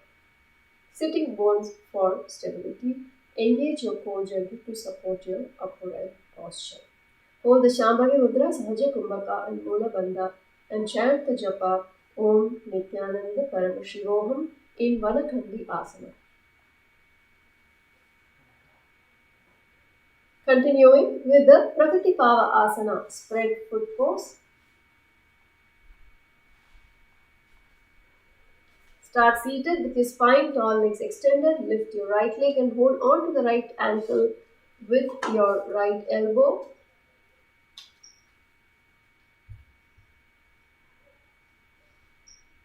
sitting bones for stability. Engage your core gently to support your upright posture. Hold the Shambhavi Mudra, Sahaja Kumbhaka and Mula Bandha and chant the japa Om Nithyananda Paramashivoham in Vanakhandi Asana. Continuing with the Prakriti Pava Asana, spread foot pose. Start seated with your spine tall, legs extended. Lift your right leg and hold on to the right ankle with your right elbow.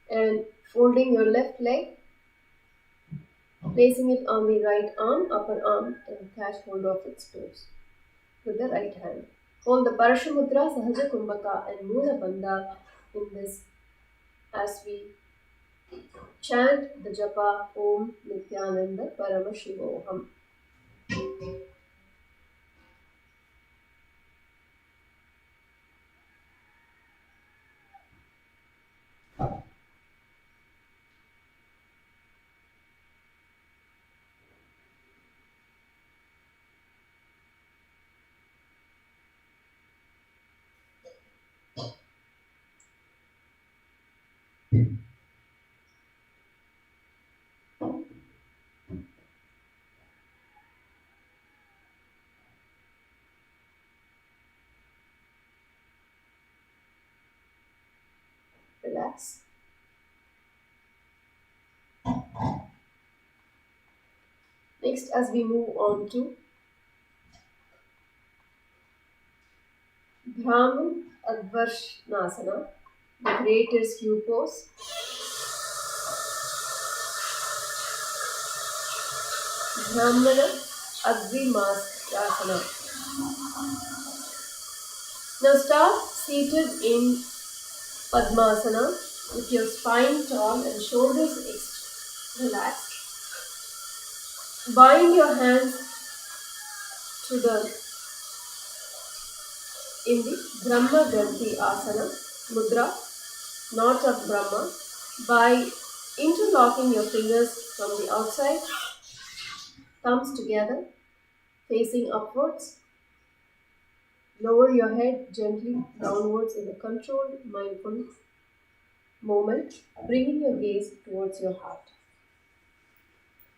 And Folding your left leg, placing it on the right arm, upper arm, and catch hold of its toes with the right hand. Hold the Parashamudra, Sahaja Kumbhaka, and Mula Bandha in this as we chant the japa Om Nithyananda Parama Shivoham. Relax. Next, as we move on to Brahman Advarshanasana, the Creator's Q pose. Brahmana Advimasasana. Now start seated in Padmasana with your spine tall and shoulders relaxed. Bind your hands to in the Brahma Gandhi Asana Mudra, knot of Brahma, by interlocking your fingers from the outside, thumbs together, facing upwards. Lower your head gently downwards in a controlled, mindful moment, bringing your gaze towards your heart.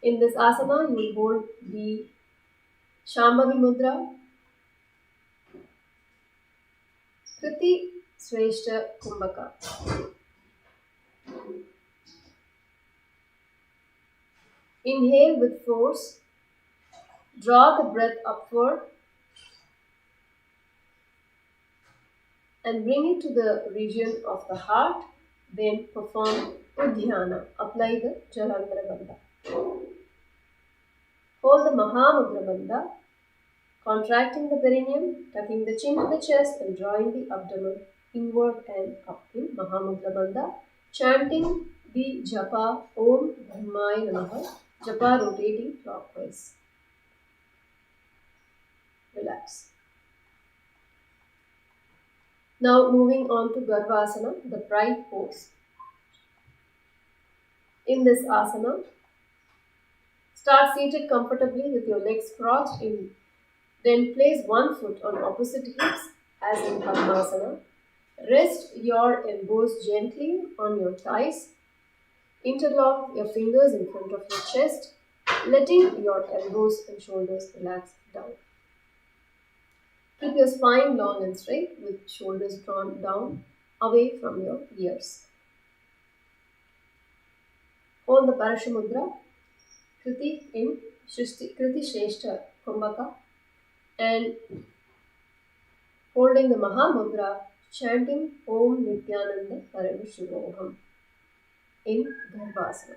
In this asana, you will hold the Shambhavi Mudra, Kriti Sweshta Kumbhaka. Inhale with force, draw the breath upward and bring it to the region of the heart. Then perform Udhyana. Apply the Jalandhara Bandha. Hold the Mahamudra Bandha, contracting the perineum, tucking the chin to the chest and drawing the abdomen inward and up in Mahamudra Bandha, chanting the japa Om Brahmaya Namaha, japa rotating clockwise. Relax. Now moving on to Garvasana, the pride pose. In this asana, start seated comfortably with your legs crossed in. Then place one foot on opposite hips as in Padmasana. Rest your elbows gently on your thighs. Interlock your fingers in front of your chest, letting your elbows and shoulders relax down. Keep your spine long and straight with shoulders drawn down away from your ears. Hold the Parashamudra, Kriti in Kriti Shrestha Kumbhaka, and holding the Mahamudra, chanting Om Nithyananda Parama Shivoham in Garvasana.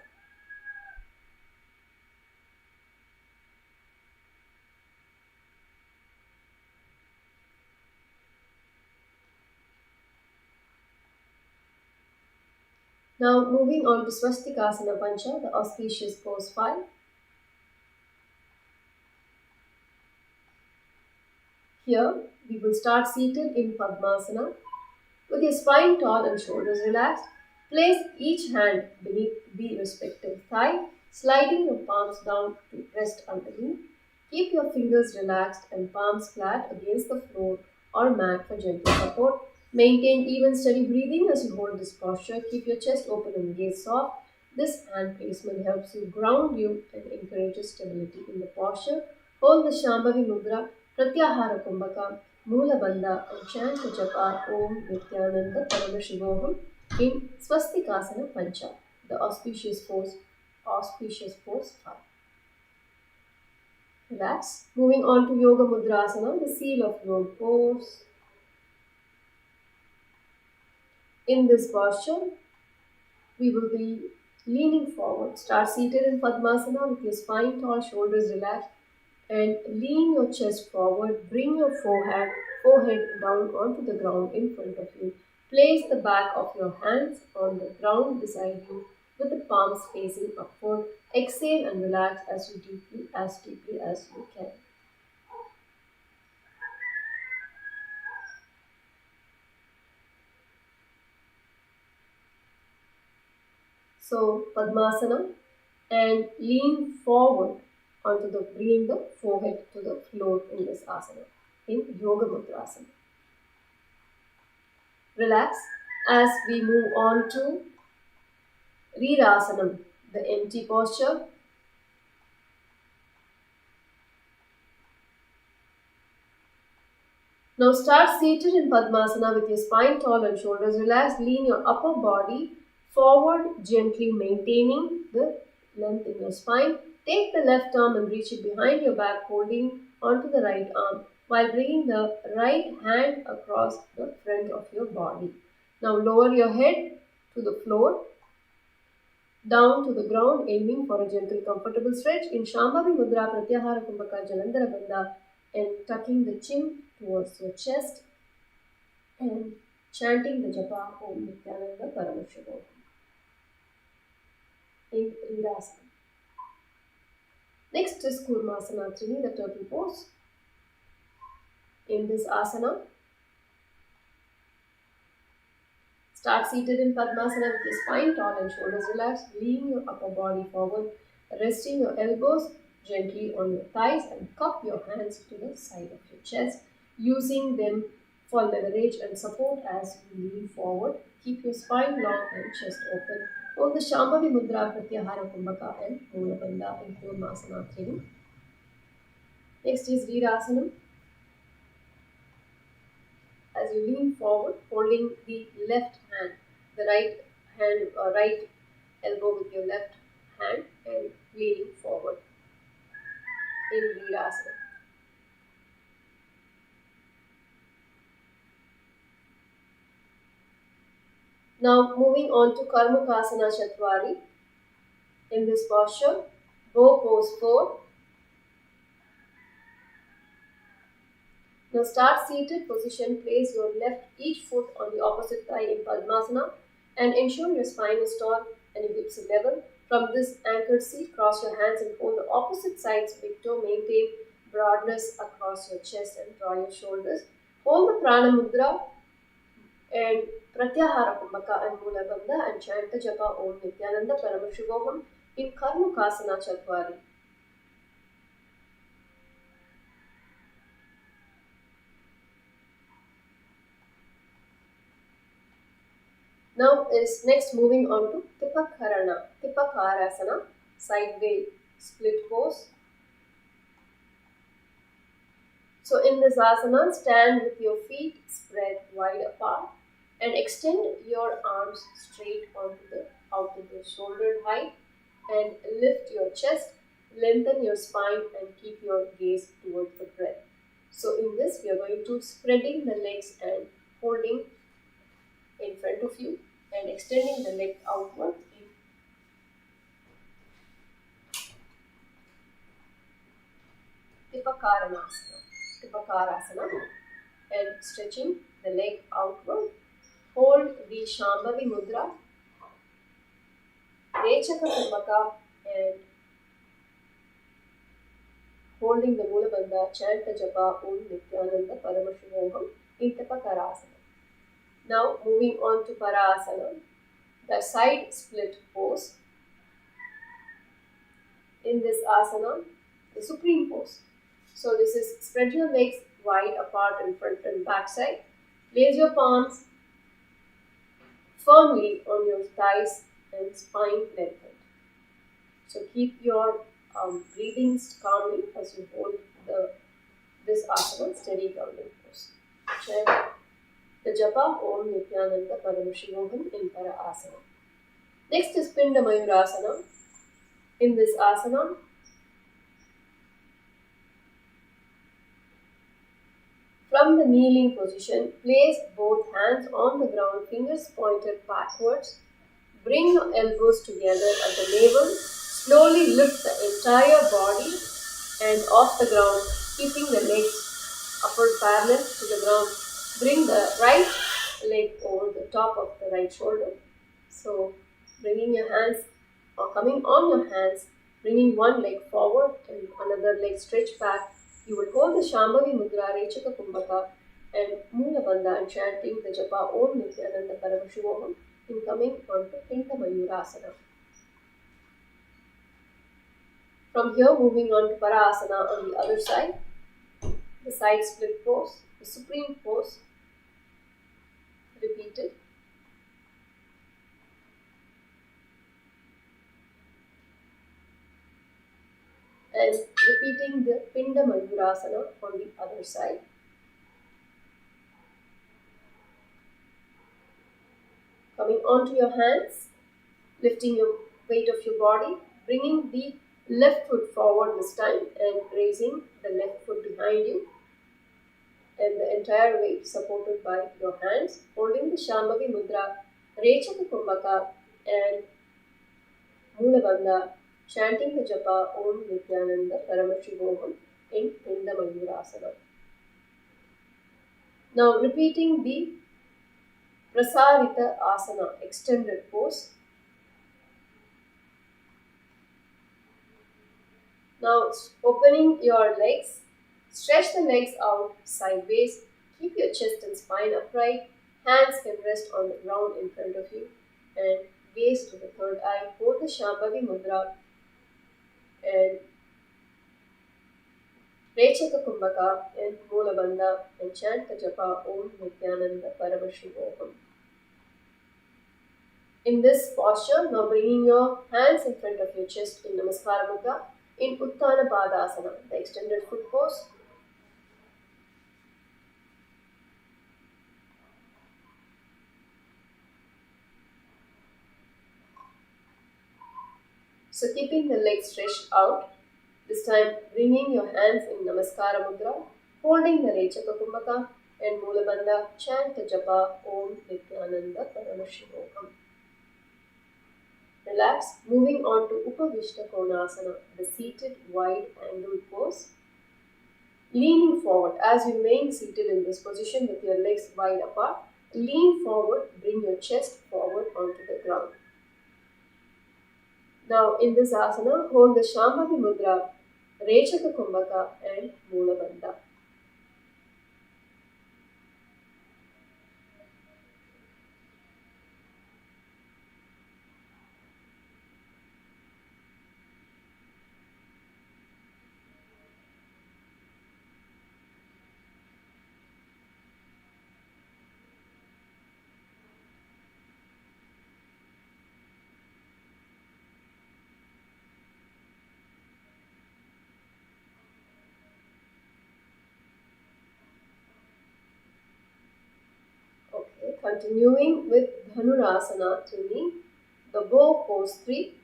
Now moving on to Swastikasana Pancha, the auspicious pose 5. Here we will start seated in Padmasana with your spine tall and shoulders relaxed. Place each hand beneath the respective thigh, sliding your palms down to rest underneath. Keep your fingers relaxed and palms flat against the floor or mat for gentle support. Maintain even steady breathing as you hold this posture. Keep your chest open and gaze soft. This hand placement helps you ground you and encourages stability in the posture. Hold the Shambhavi Mudra, Pratyahara Kumbhaka, Mula Bandha, and chant the japa Om Nithyananda Parama Shivoham in Swastikasana Pancha, the auspicious pose 5. Relax. Moving on to Yoga Mudrasana, the seal of yoga pose. In this posture, we will be leaning forward. Start seated in Padmasana with your spine tall, shoulders relaxed, and lean your chest forward. Bring your forehead down onto the ground in front of you. Place the back of your hands on the ground beside you with the palms facing upward. Exhale and relax as deeply as you can. So Padmasana, and lean forward bringing the forehead to the floor in this asana, in Yoga Mudrasana. Relax as we move on to Virasana, the empty posture. Now start seated in Padmasana with your spine tall and shoulders relaxed. Lean your upper body forward, gently maintaining the length in your spine. Take the left arm and reach it behind your back, holding onto the right arm while bringing the right hand across the front of your body. Now lower your head to the floor, down to the ground, aiming for a gentle, comfortable stretch in Shambhavi Mudra, Pratyahara Kumbhaka, Jalandhara Bandha, and tucking the chin towards your chest and chanting the japa Om Nithyananda Paramashivoham in Virasana. Next is Kurmasana Trini, the turtle pose. In this asana, start seated in Padmasana with your spine tall and shoulders relaxed. Lean your upper body forward, resting your elbows gently on your thighs and cup your hands to the side of your chest, using them for leverage and support as you lean forward. Keep your spine long and chest open. Hold the Shambhavi Mudra, Pratyahara Kumbhaka and Mula Bandha in Kurmasana Trini. Next is Virasana. As you lean forward, holding the left hand, the right elbow with your left hand and leaning forward in Virasana. Now moving on to Karmukasana Chatwari. In this posture, bow pose 4. Now start seated position, place your each foot on the opposite thigh in Padmasana and ensure your spine is tall and your hips are level. From this anchored seat, cross your hands and hold the opposite sides big toe. Maintain broadness across your chest and draw your shoulders. Hold the Prana Mudra and Pratyahara Kumbhaka and Mula Bandha and chant the japa Om Nithyananda Paramashivoham in Karmukasana Chatwari. Now is next moving on to Tipakarasana, sideway split pose. So in this asana, stand with your feet spread wide apart and extend your arms straight out to the shoulder height and lift your chest, lengthen your spine and keep your gaze towards the breath. So in this, we are going to spreading the legs and holding in front of you and extending the leg outward in Tipakarasana and stretching the leg outward. Hold the Shambhavi Mudra, Rechaka Kumbhaka and holding the Mula Bandha, chant the japa Om Nithyananda Paramashivoham in Tipakarasana. Now moving on to Parasana, the side split pose. In this asana, the supreme pose. So this is spread your legs wide apart in front and back side. Place your palms firmly on your thighs and spine lengthened. So keep your breathing calmly as you hold this asana, steady grounding pose. Chant the japa Om Nithyananda Paramashivoham in Parasana. Next is Pinda Mayurasana. In this asana, from the kneeling position, place both hands on the ground, fingers pointed backwards. Bring your elbows together at the navel. Slowly lift the entire body and off the ground, keeping the legs upward parallel to the ground. Bring the right leg over the top of the right shoulder. So, bringing your hands or coming on your hands, bringing one leg forward and another leg stretched back. You will hold the Shambhavi Mudra, Rechaka Kumbhaka and Moola Bandha and chanting the japa Om Nithyananda Paramashivoham in coming on to Pinta Mayurasana. From here, moving on to Parasana on the other side, the side split pose, the supreme pose, repeated. And repeating the Pinda Mayurasana on the other side. Coming onto your hands, lifting your weight of your body, bringing the left foot forward this time and raising the left foot behind you and the entire weight supported by your hands, holding the Shambhavi Mudra, Rechaka Kumbhaka and Moola Bandha, chanting the japa Om Nithyananda Paramashivoham in Pinda Mayurasana. Now repeating the Prasarita Asana, extended pose. Now opening your legs, stretch the legs out sideways, keep your chest and spine upright, hands can rest on the ground in front of you and gaze to the third eye, hold the Shambhavi Mudra and Rechaka Kumbhaka and Moola Bandha and chant the japa Om Nithyananda Paramashivoham. In this posture, now bringing your hands in front of your chest in Namaskara Mudra, in Uttana Padasana, the extended foot pose. So keeping the legs stretched out, this time bringing your hands in Namaskara Mudra, holding the Rechaka Kumbhaka and Moola Bandha, chant the japa Om Nithyananda Paramashivoham. Relax, moving on to Upavishta Konasana, the seated wide angled pose. Leaning forward, as you remain seated in this position with your legs wide apart, lean forward, bring your chest forward onto the ground. Now in this asana, hold the Shambhavi Mudra, Rechaka Kumbhaka and Moola Bandha. Continuing with Dhanurasana to me, the bow pose 3.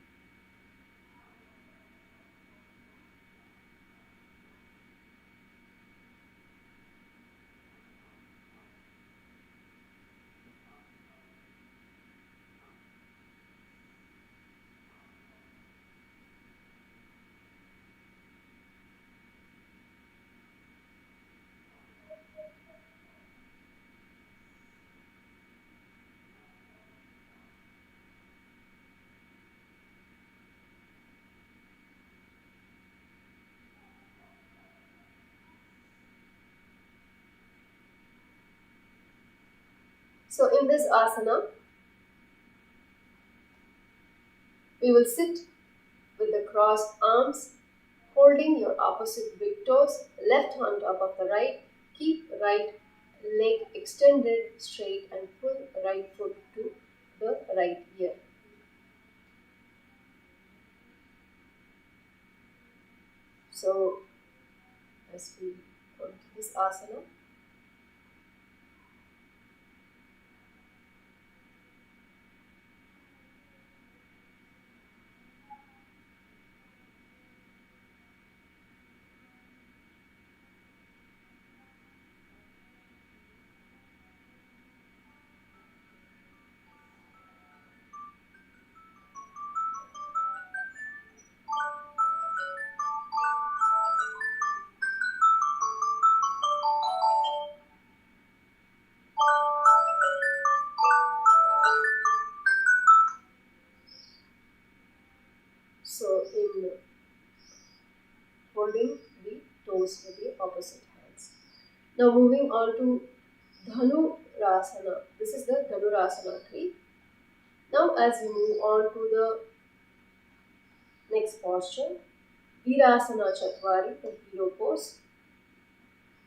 So in this asana, we will sit with the crossed arms, holding your opposite big toes, left on top of the right. Keep right leg extended straight and pull right foot to the right ear. So as we come to this asana, opposite hands. Now moving on to Dhanurasana. This is the Dhanurasana 3. Now as we move on to the next posture, Virasana Chatwari, the hero pose.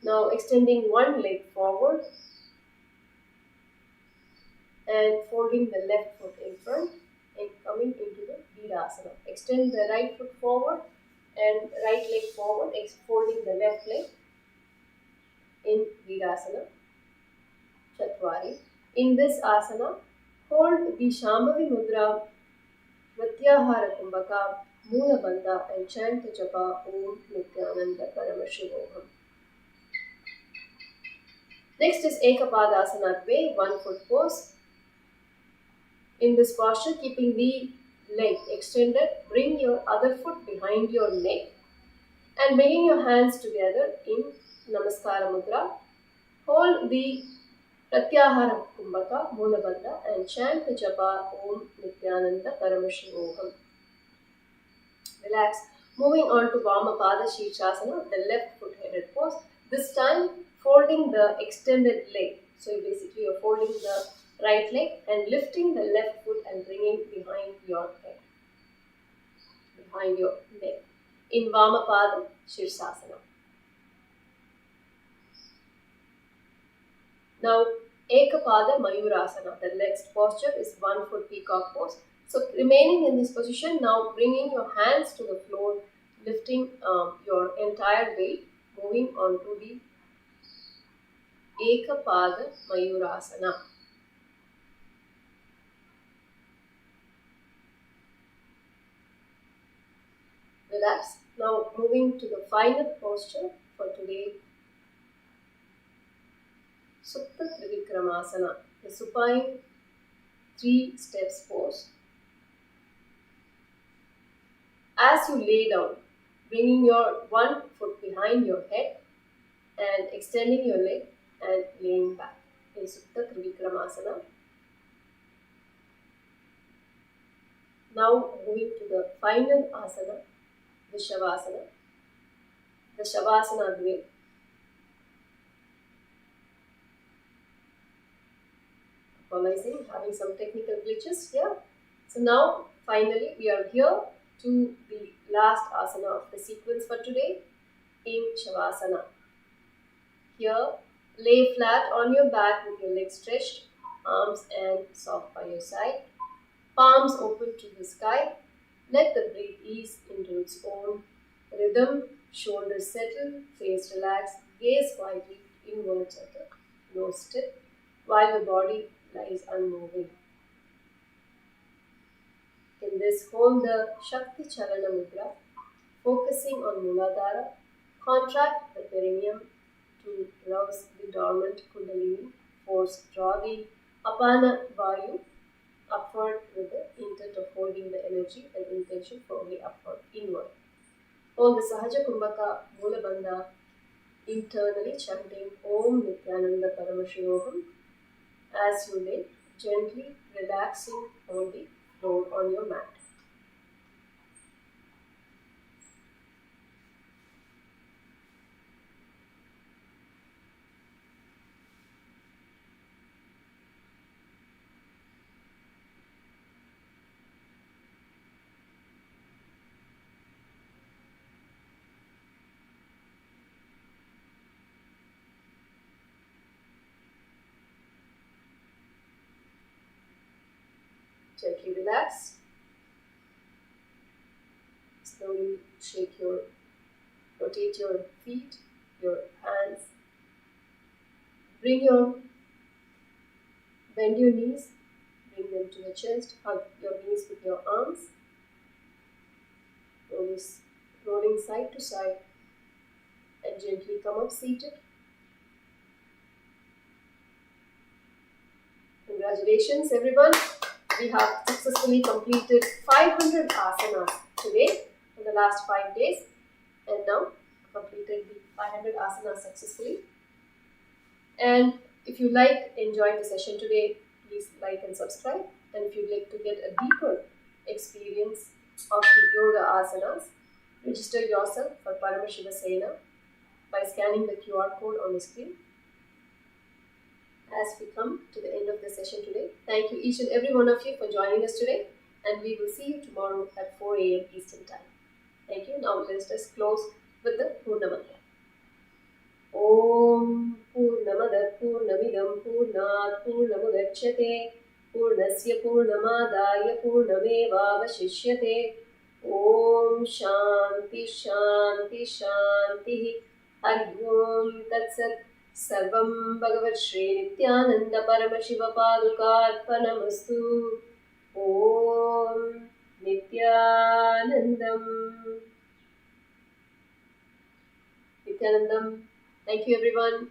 Now extending one leg forward and folding the left foot in front and coming into the Virasana. Extend the right foot forward and right leg forward, folding the left leg in Virasana Chatwari. In this asana, hold the Shambhavi Mudra, Pratyahara Kumbhaka, Mula Bandha and chant the japa Om Nithyananda Paramashivoham. Next is Ekapadasana Dve, 1 foot pose. In this posture, keeping the leg extended, bring your other foot behind your neck and bringing your hands together in Namaskara Mudra. Hold the Pratyahara Kumbhaka, Mula Bandha and chant the japa Om Nithyananda Paramashivoham. Relax. Moving on to Vamapada Shirshasana, the left foot headed pose. This time folding the extended leg. So basically you're folding the right leg and lifting the left foot and bringing behind your head, behind your neck. In Vamapada Shirsasana. Now Ekapada Mayurasana, the next posture is 1 foot peacock pose. So remaining in this position, now bringing your hands to the floor, lifting your entire weight, moving on to the Ekapada Mayurasana. Relax. Now moving to the final posture for today, Supta Trivikramasana, the supine 3 steps pose. As you lay down, bringing your 1 foot behind your head and extending your leg and laying back in Supta Trivikramasana. Now moving to the final asana, the Shavasana. The Shavasana Dve. Apologizing, having some technical glitches here. So now finally we are here to the last asana of the sequence for today in Shavasana. Here, lay flat on your back with your legs stretched, arms and soft by your side, palms open to the sky. Let the breath ease into its own rhythm, shoulders settle, face relaxed, gaze quietly inwards at the nose tip, while the body lies unmoving. In this, hold the Shakti Chalana Mudra, focusing on Muladhara, contract the perineum to rouse the dormant Kundalini, force draw the Apana Vayu upward with the intent of holding the energy and intention firmly upward, inward. Hold the Sahaja Kumbhaka Mula Bandha internally chanting Om Nithyananda Paramashivoham as you lay, gently relaxing on the floor on your mat. Gently relax. Slowly rotate your feet, your hands. Bend your knees, bring them to the chest, hug your knees with your arms. Rolling side to side and gently come up seated. Congratulations everyone. We have successfully completed 500 asanas today in the last 5 days and now completed the 500 asanas successfully. And if you enjoyed the session today, please like and subscribe. And if you'd like to get a deeper experience of the yoga asanas, register yourself for Paramashiva Sena by scanning the QR code on the screen. As we come to the end of the session today, thank you each and every one of you for joining us today, and we will see you tomorrow at 4 a.m. Eastern Time. Thank you. Now let's just close with the Purna Mantra. Om Purnamada Purnamidam Purnat Purnamudachyate Purnasya Purnamadaya Purnamevavashishyate. Om Shanti Shanti Shanti. Hari Om Tat Sat. Sarvam Bhagavat Shri Nithyananda Paramashiva Padukarpanamastu. Om Nithyanandam. Nithyanandam. Thank you everyone.